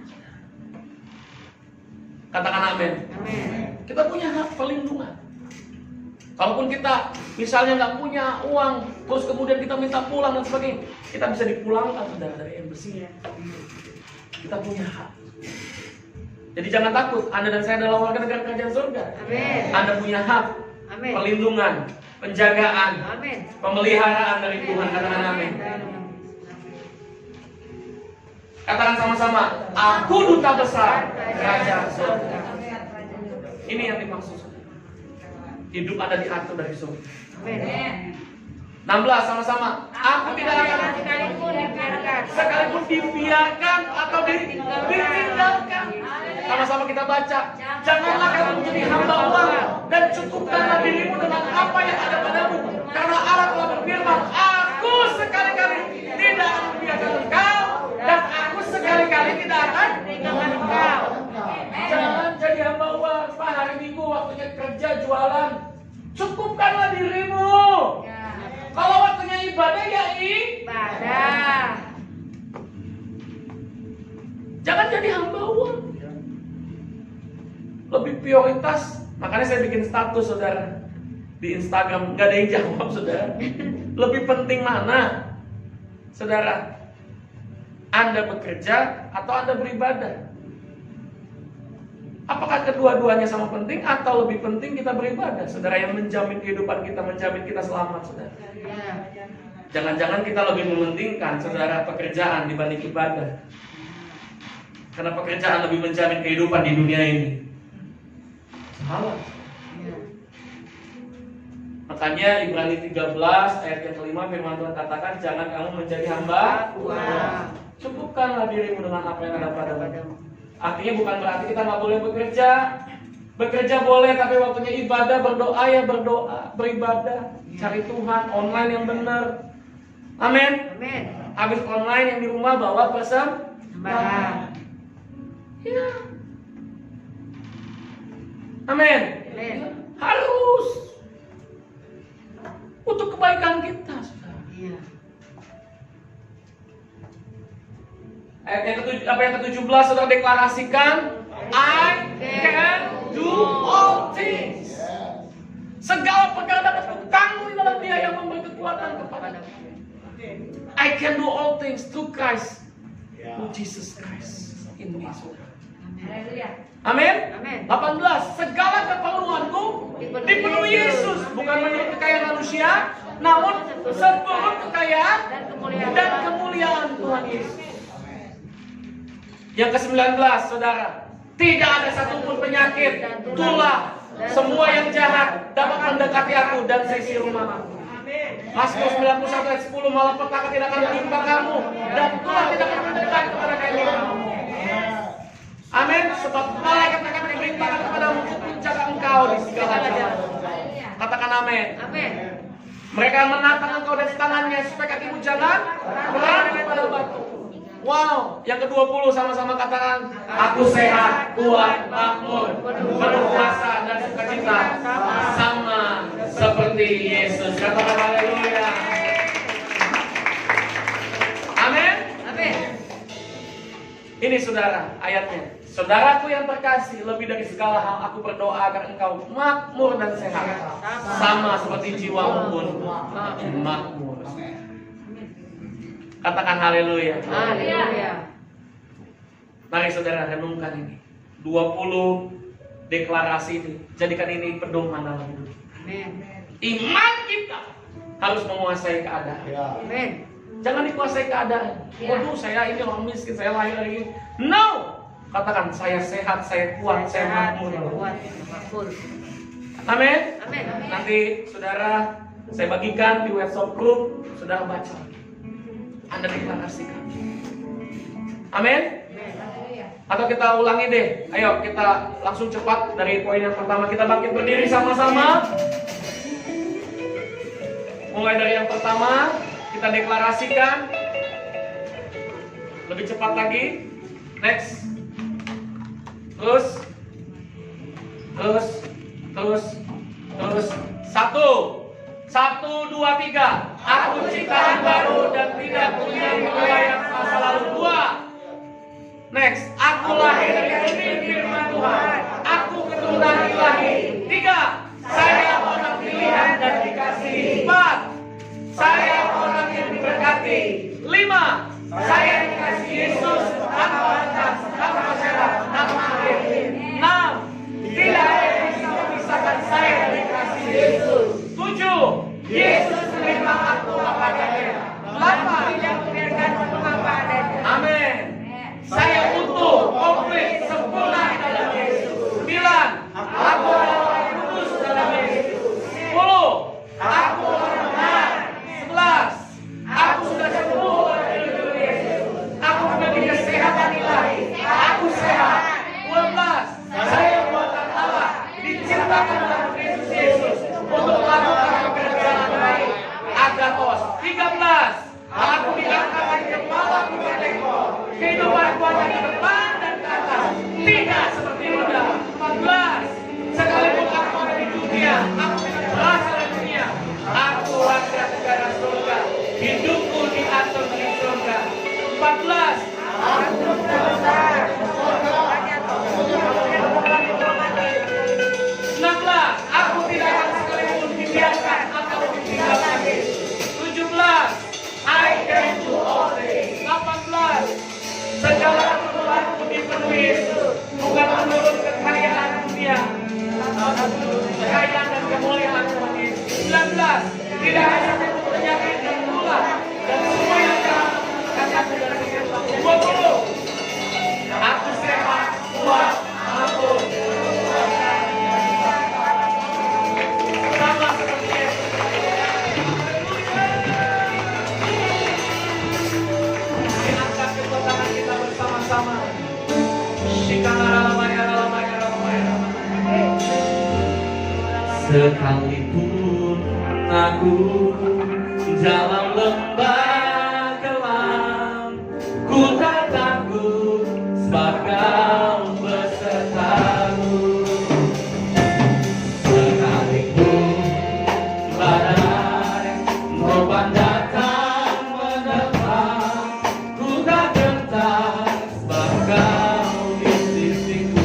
Katakan amin. Kita punya hak perlindungan. Kalaupun kita misalnya nggak punya uang, terus kemudian kita minta pulang dan sebagainya, kita bisa dipulangkan, saudara, dari embassy. Kita punya hak. Jadi jangan takut, Anda dan saya adalah warga negara kerajaan surga. Anda punya hak, perlindungan, penjagaan, pemeliharaan dari Tuhan. Katakan amin. Katakan sama-sama, aku duta besar kerajaan surga. Ini yang dimaksud. Hidup Anda diatur dari surga. 16 sama-sama, aku tidak akan sekalipun dibiarkan atau ditinggalkan. Sama-sama kita baca, janganlah kamu menjadi hamba uang dan cukupkanlah dirimu dengan apa yang ada padamu, karena Allah telah berfirman, aku sekali-kali tidak akan membiarkan engkau dan aku sekali-kali tidak akan meninggalkan engkau. Jangan jadi hamba uang. Pak, hari Minggu waktunya kerja jualan, cukupkanlah dirimu. Kalau waktunya ibadah, ya ibadah. Jangan jadi hamba uang. Lebih prioritas. Makanya saya bikin status, saudara, di Instagram. Gak ada yang jawab, saudara. Lebih penting mana, saudara? Anda bekerja atau Anda beribadah? Apakah kedua-duanya sama penting atau lebih penting kita beribadah? Saudara, yang menjamin kehidupan kita, menjamin kita selamat, saudara. Jangan-jangan kita lebih mementingkan, saudara, pekerjaan dibanding ibadah. Karena pekerjaan lebih menjamin kehidupan di dunia ini. Salah. Makanya Ibrani 13 ayat yang kelima firman Tuhan katakan, jangan kamu menjadi hamba uang. Cukupkanlah dirimu dengan apa yang ada padamu. Artinya bukan berarti kita nggak boleh bekerja. Bekerja boleh, tapi waktunya ibadah, berdoa ya berdoa, beribadah, cari Tuhan, online yang benar. Amin. Habis online yang di rumah bawa persembahan. Ya. Amin. Harus untuk kebaikan kita, saudara. Ayat yang ke-17 saudara deklarasikan, I can do all things. Segala perkara dapat kutanggung di dalam Dia yang memberi kekuatan kepadaku. I can do all things through Christ, through Jesus Christ in me. Amin. 18. Segala keperluanku dipenuhi Yesus, bukan menurut kekayaan manusia, namun seturut kekayaan dan kemuliaan Tuhan Yesus. Yang ke-19, saudara, tidak ada satupun penyakit, tulah, semua yang jahat dapat mendekati aku dan seisi rumahku. Mazmur 91 ayat 10, malapetaka tidak akan menimpa kamu dan tulah tidak akan mendekat kepada kamu. Amin. Sebab malaikat akan diperintahkan kepadamu untuk menjaga engkau di segala jalan. Katakan amin. Mereka menantang engkau dari tangannya supaya kakimu jangan berani pada batu. Wow, yang ke-20 sama-sama katakan, aku sehat, kuat, makmur, penuh kuasa dan sukacita, sama seperti Yesus. Katakan haleluya. Amin. Ini saudara ayatnya. Saudaraku yang terkasih, lebih dari segala hal aku berdoa agar engkau makmur dan sehat, sama seperti jiwamu pun makmur. Katakan haleluya. Haleluya. Mari saudara renungkan ini 20 deklarasi ini. Jadikan ini pedoman dalam hidup. Iman kita harus menguasai keadaan. Amin. Jangan dikuasai keadaan. Waduh, saya ini orang miskin, saya lahir lagi. No. Katakan, saya sehat, saya kuat, saya makmur. Amin. Amin. Nanti saudara, saya bagikan di WhatsApp group, saudara baca. Anda deklarasikan. Amin. Atau kita ulangi deh. Ayo kita langsung cepat dari poin yang pertama. Kita bangkit berdiri sama-sama. Mulai dari yang pertama, kita deklarasikan. Lebih cepat lagi. Next. Terus. Satu, dua, tiga. Aku ciptaan baru dan tidak punya yang masa lalu. 2. Next. Aku lahir dari benih firman Tuhan. Aku keturunan ilahi. 3. Saya orang pilihan dan dikasihi. 4. Saya orang yang diberkati. 5. Saya dikasih Yesus tanpa batas, tanpa syarat, tanpa akhir. 6. Tidak ada yang bisa memisahkan saya dari kasih Yesus. 7. Yesus menerima aku apa adanya. 8. Tidak membiarkan aku apa adanya. Amin. Saya utuh, komplit, sempurna di dalam Yesus. 9. Aku adalah orang kudus dalam Yesus. 10. Aku orang benar. 11. Aku sudah sembuh dari Yesus. Aku memiliki kesehatan ilahi. Aku sehat. 12. Saya buatan Allah, diciptakan dalam Kristus Yesus untuk melakukan pekerjaan baik. Agathos. 13. Aku diangkat dari kepala bukan ekor. Kehidupanku hanya ke depan dan ke atas, tidak seperti roda. 14. Sekalipun aku ada di dunia, aku tidak berasal dari dunia. Aku warga negara surga. Hidupku diatur di surga. 14. Aku sudah besar. Hanya mati. 16. Aku tidak akan sekalipun dibiarkan atau ditinggalkan. 17. I can do all things. 18. Segala keperluanku dipenuhi bukan menurut kekayaan dunia, kekayaan dan kemuliaan Tuhan Yesus. 19. Tidak hanya untuk penyakit dan tulah dan semua yang jahat akan terjadi. 20. Aku sehat, kuat, mampu. Sama seperti Yesus. Diangkat kedua tangan kita bersama-sama. Sekalipun aku dalam lembah gelap, ku tak takut sebab Kau besertaku. Sekalipun badai ombak datang menerpa, ku tak gentar sebab Kau di sisiku.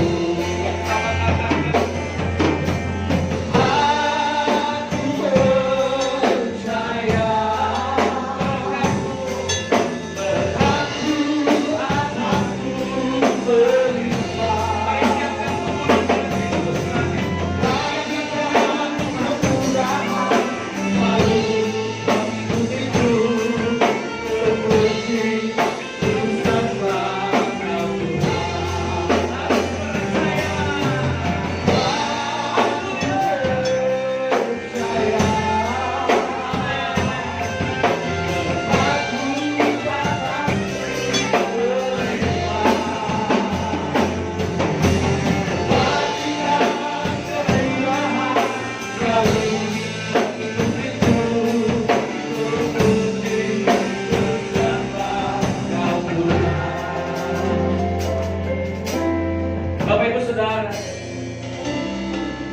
Bapak Ibu Saudara,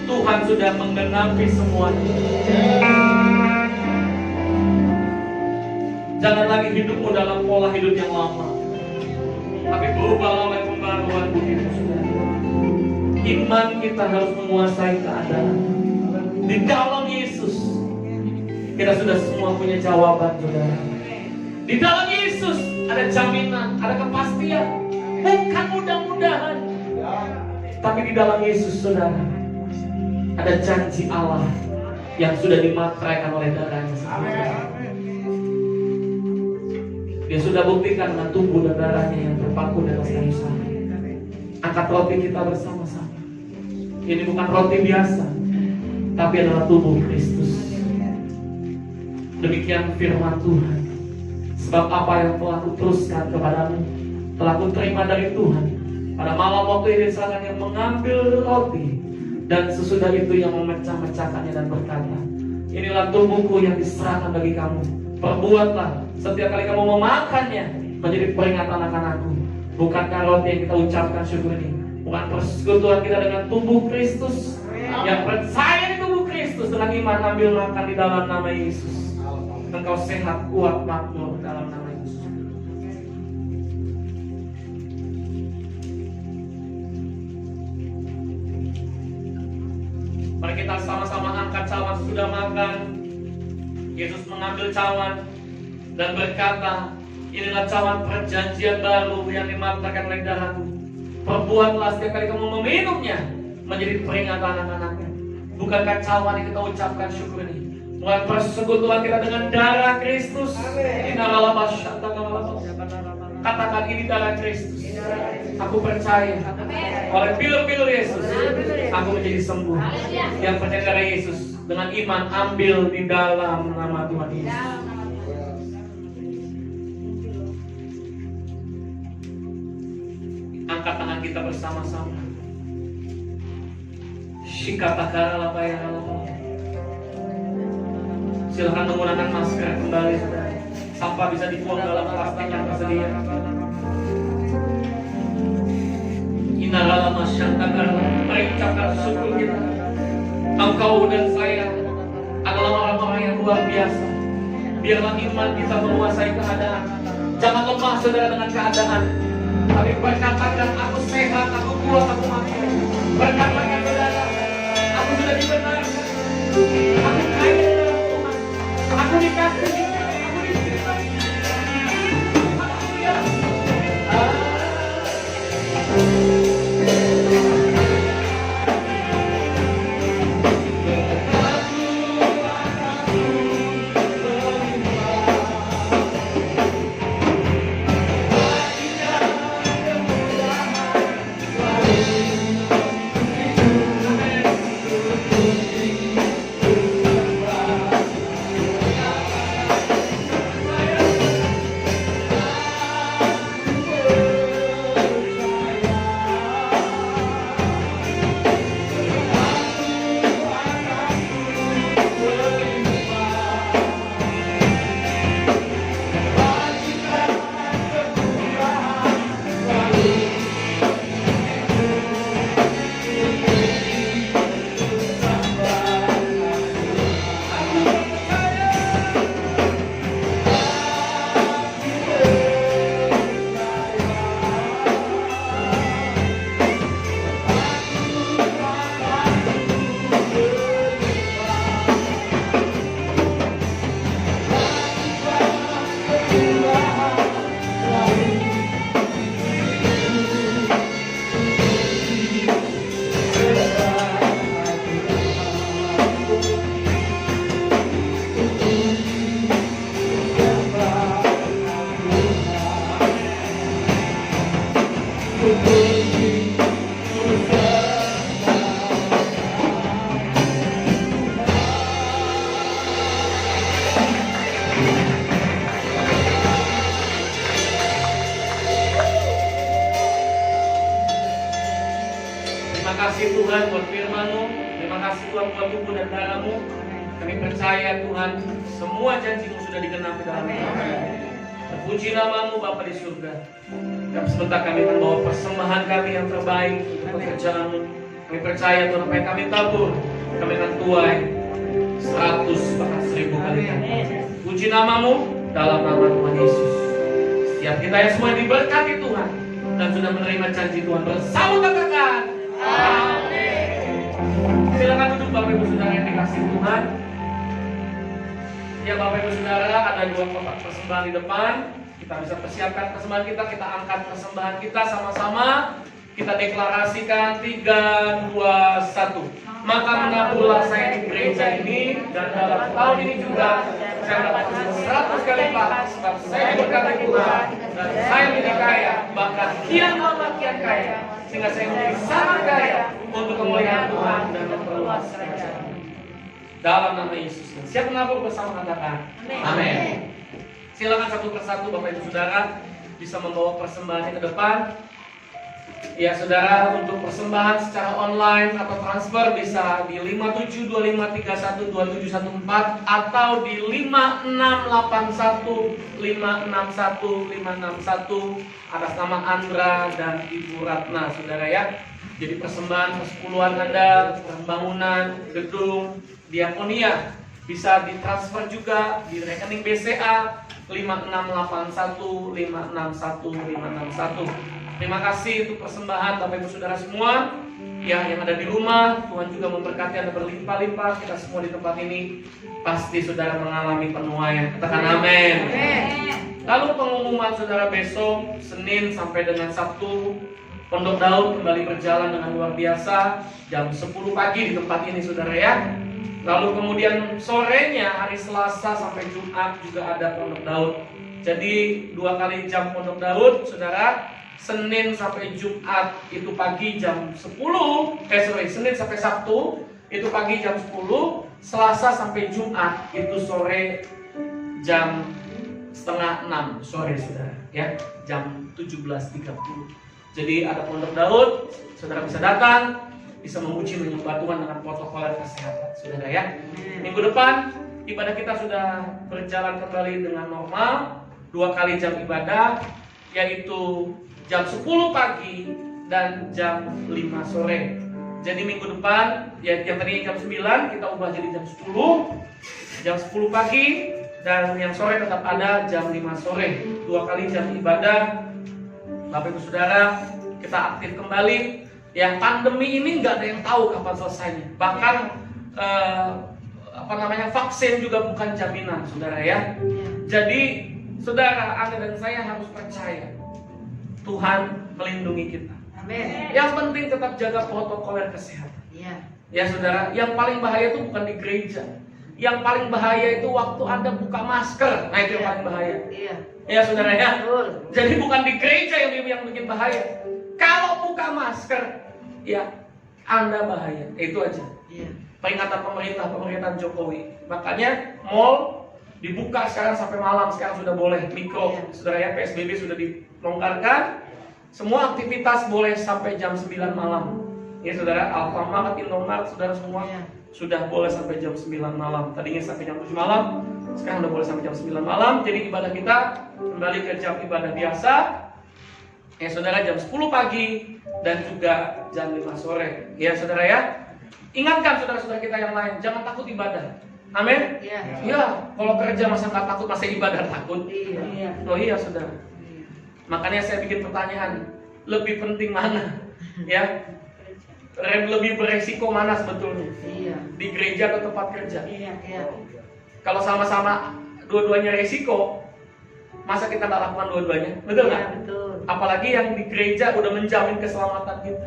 Tuhan sudah menggenapi semuanya. Jangan lagi hidupmu dalam pola hidup yang lama, tapi berubahlah oleh pembaharuan kemaruan begitu saudara. Iman kita harus menguasai keadaan. Di dalam Yesus kita sudah semua punya jawaban saudara. Di dalam Yesus ada jaminan, ada kepastian. Bukan mudah-mudahan, tapi di dalam Yesus saudara ada janji Allah yang sudah dimateraikan oleh darahnya sendiri. Dia sudah buktikan dengan tubuh dan darahnya yang terpaku di atas kayu salib. Angkat roti kita bersama-sama. Ini bukan roti biasa, tapi adalah tubuh Kristus. Demikian firman Tuhan. Sebab apa yang telah kuteruskan kepadamu, telah kuterima dari Tuhan. Pada malam waktu ini saat yang mengambil roti, dan sesudah itu yang memecah-mecahkannya dan berkata, inilah tubuhku yang diserahkan bagi kamu. Perbuatlah setiap kali kamu memakannya menjadi peringatan akan aku. Bukankah roti yang kita ucapkan syukur ini bukan persekutuan kita dengan tubuh Kristus? Yang percaya di tubuh Kristus dengan iman ambil makan di dalam nama Yesus. Engkau sehat, kuat, makmur dalam nama Yesus. Mari kita sama-sama angkat cawan sesudah makan. Yesus mengambil cawan dan berkata, inilah cawan perjanjian baru yang dimateraikan oleh darahku. Perbuatlah setiap kali kamu meminumnya menjadi peringatan anak-anaknya. Bukankah cawan yang kita ucapkan syukur ini bukan persekutuan kita dengan darah Kristus? Katakan ini darah Kristus. Aku percaya oleh pilur-pilur Yesus aku menjadi sembuh. Yang percaya darah Yesus dengan iman ambil di dalam nama Tuhan Yesus. Angkat tangan kita bersama-sama. Shikatakara lapaya. Silakan menggunakan masker kembali saudara. Sampah bisa dibuang dalam plastik yang tersedia. Inarala masyantakara. Mari ucapkan syukur kita. Engkau dan saya adalah orang-orang yang luar biasa. Biarlah iman kita menguasai keadaan. Jangan lemah saudara dengan keadaan, tapi berkatakan aku sehat, aku kuat, aku mampu. Berkatakan saudara, aku sudah dibenarkan. Aku kaya dalam Tuhan. Aku dikasihi. Aku diterima. Haleluya. Terima kasih Tuhan buat firman-Mu. Terima kasih Tuhan buat tubuh dan darah-Mu. Kami percaya Tuhan, semua janji-Mu sudah digenapi dalam hidup kami. Terpuji nama-Mu Bapa di surga. Dan sebentar kami akan bawa persembahan kami yang terbaik untuk pekerjaan-Mu. Kami percaya Tuhan apa yang kami tabur, kami akan tuai 100 bahkan 1000 kali. Puji nama-Mu dalam nama Tuhan Yesus. Setiap kita yang semua diberkati Tuhan dan sudah menerima janji Tuhan bersama katakan amin. Silakan duduk Bapak Ibu Saudara yang dikasih Tuhan. Ya Bapak Ibu Saudara, ada 2 kotak persembahan di depan. Kita bisa persiapkan persembahan kita, kita angkat persembahan kita sama-sama. Kita deklarasikan 3, 2, 1. Maka menaburlah saya di gereja ini, dan dalam tahun ini juga saya dapat 100 kali lipat, sebab saya diberkati Tuhan dan saya menjadi kaya, bahkan kian lama kian kaya, sehingga saya menjadi sangat kaya untuk kemuliaan Tuhan dan memperluas kerajaan. Dalam nama Yesus. Siap menabur bersama katakan amin. Silakan satu persatu Bapak Ibu Saudara bisa membawa persembahannya ke depan. Ya Saudara, untuk persembahan secara online atau transfer bisa di 5725312714 atau di 5681561561 atas nama Andra dan Ibu Ratna, Saudara ya. Jadi persembahan persepuluhan Anda, pembangunan gedung diakonia bisa ditransfer juga di rekening BCA 5681561561. Terima kasih untuk persembahan Bapak Ibu Saudara semua yang ada di rumah. Tuhan juga memberkati Anda berlimpah-limpah. Kita semua di tempat ini pasti Saudara mengalami penuaian. Katakan amin. Lalu pengumuman Saudara besok Senin sampai dengan Sabtu, Pondok Daud kembali berjalan dengan luar biasa jam 10 pagi di tempat ini Saudara ya. Lalu kemudian sorenya hari Selasa sampai Jumat juga ada Pondok Daud. Jadi 2 kali jam Pondok Daud Saudara. Senin sampai Jumat itu pagi jam 10, Senin sampai Sabtu itu pagi jam 10, Selasa sampai Jumat itu sore jam setengah 6 sore Saudara ya, jam 17.30. Jadi ada Pondok Daud, Saudara bisa datang, bisa memuji menyembah Tuhan dengan protokol kesehatan Saudara ya. Minggu depan ibadah kita sudah berjalan kembali dengan normal, 2 kali jam ibadah, yaitu jam 10 pagi dan jam 5 sore. Jadi minggu depan ya, yang tadinya jam 9 kita ubah jadi jam 10 pagi, dan yang sore tetap ada jam 5 sore. 2 kali jam ibadah. Bapak Ibu Saudara, kita aktif kembali. Yang pandemi ini nggak ada yang tahu kapan selesainya. Bahkan vaksin juga bukan jaminan Saudara ya. Jadi Saudara, Anda dan saya harus percaya Tuhan melindungi kita. Amin. Yang penting tetap jaga protokol kesehatan. Ya Saudara, yang paling bahaya itu bukan di gereja. Yang paling bahaya itu waktu Anda buka masker. Nah itu yang paling bahaya. Ya Saudara ya. Jadi bukan di gereja yang bikin bahaya. Kalau buka masker, ya Anda bahaya. Itu aja. Peringatan pemerintahan Jokowi. Makanya mall dibuka sekarang sampai malam, sekarang sudah boleh mikro. Saudara ya, PSBB sudah dilonggarkan. Semua aktivitas boleh sampai jam 9 malam. Ya Saudara, Alfamart, Indomaret, Saudara semua sudah boleh sampai jam 9 malam. Tadinya sampai jam 7 malam, sekarang sudah boleh sampai jam 9 malam. Jadi ibadah kita kembali ke jam ibadah biasa. Ya Saudara, jam 10 pagi dan juga jam 5 sore. Ya Saudara ya. Ingatkan saudara-saudara kita yang lain, jangan takut ibadah. Amin? Iya. Kalau kerja masa nggak takut, masa ibadah takut? Oh iya Saudara. Makanya saya bikin pertanyaan, lebih penting mana? Ya, lebih beresiko mana sebetulnya? Di gereja atau tempat kerja? Kalau sama-sama dua-duanya resiko, masa kita nggak lakukan dua-duanya? Betul nggak? Apalagi yang di gereja udah menjamin keselamatan kita,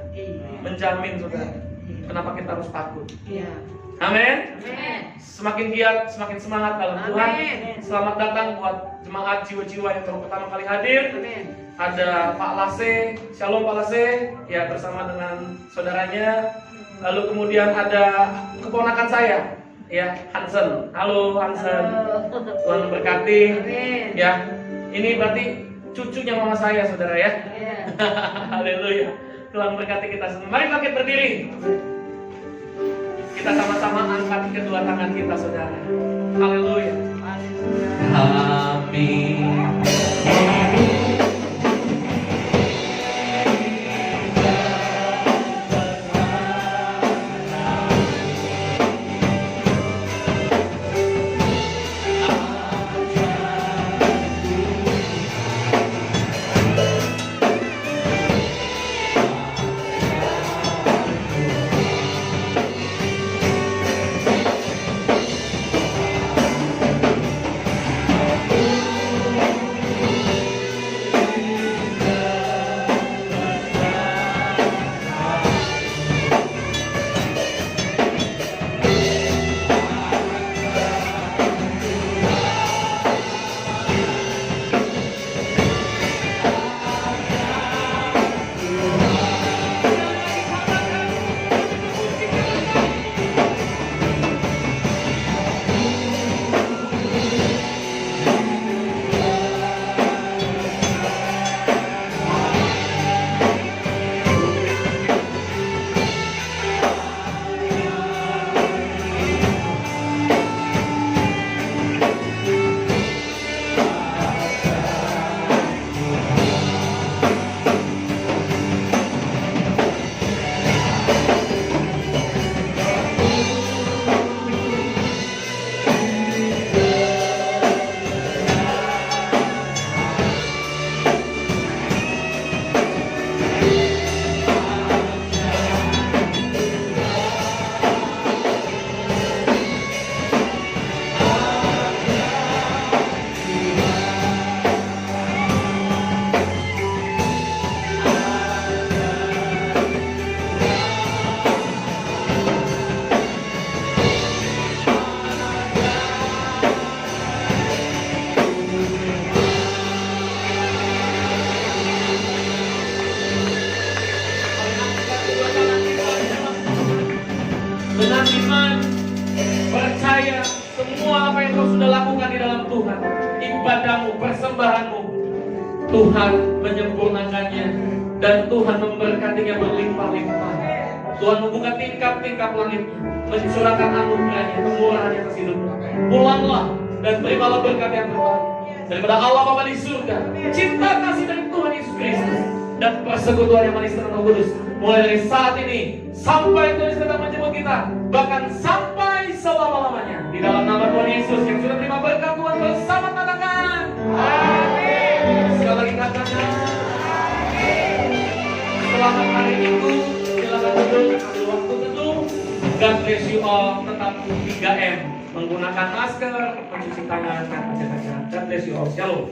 menjamin Saudara. Kenapa kita harus takut? Amin. Semakin giat, semakin semangat dalam Tuhan. Selamat datang buat jemaat jiwa-jiwa yang baru pertama kali hadir. Ada Pak Lase, Shalom Pak Lase, ya bersama dengan saudaranya. Lalu kemudian ada keponakan saya, ya Hansen. Halo Hansen. Tuhan memberkati. Ya, ini berarti cucunya mama saya, saudara ya. Haleluya. Tuhan memberkati kita semua. Mari bangkit berdiri. Kita sama-sama angkat kedua tangan kita, saudara. Haleluya. Amin. Tuhan menyempurnakannya dan Tuhan memberkatinya berlimpah-limpah. Tuhan membuka tingkap-tingkap langitnya, mencurahkan anugerahnya, kemurahannya atas hidupmu. Pulanglah dan terimalah berkat yang terbaik daripada Allah Bapa di surga, cinta kasih dari Tuhan Yesus Kristus, dan persekutuan yang manis dan Roh Kudus mulai dari saat ini sampai Tuhan sedang menjemput kita, bahkan sampai selama-lamanya. Di dalam nama Tuhan Yesus yang sudah terima berkat Tuhan bersama, katakan amin. Sekali lagi katakan amin. Selamat hari Minggu. Silakan duduk, ambil waktu teduh. God bless you all. Tetap 3M, menggunakan masker, mencuci tangan, dan menjaga jarak. God bless you all. Shalom.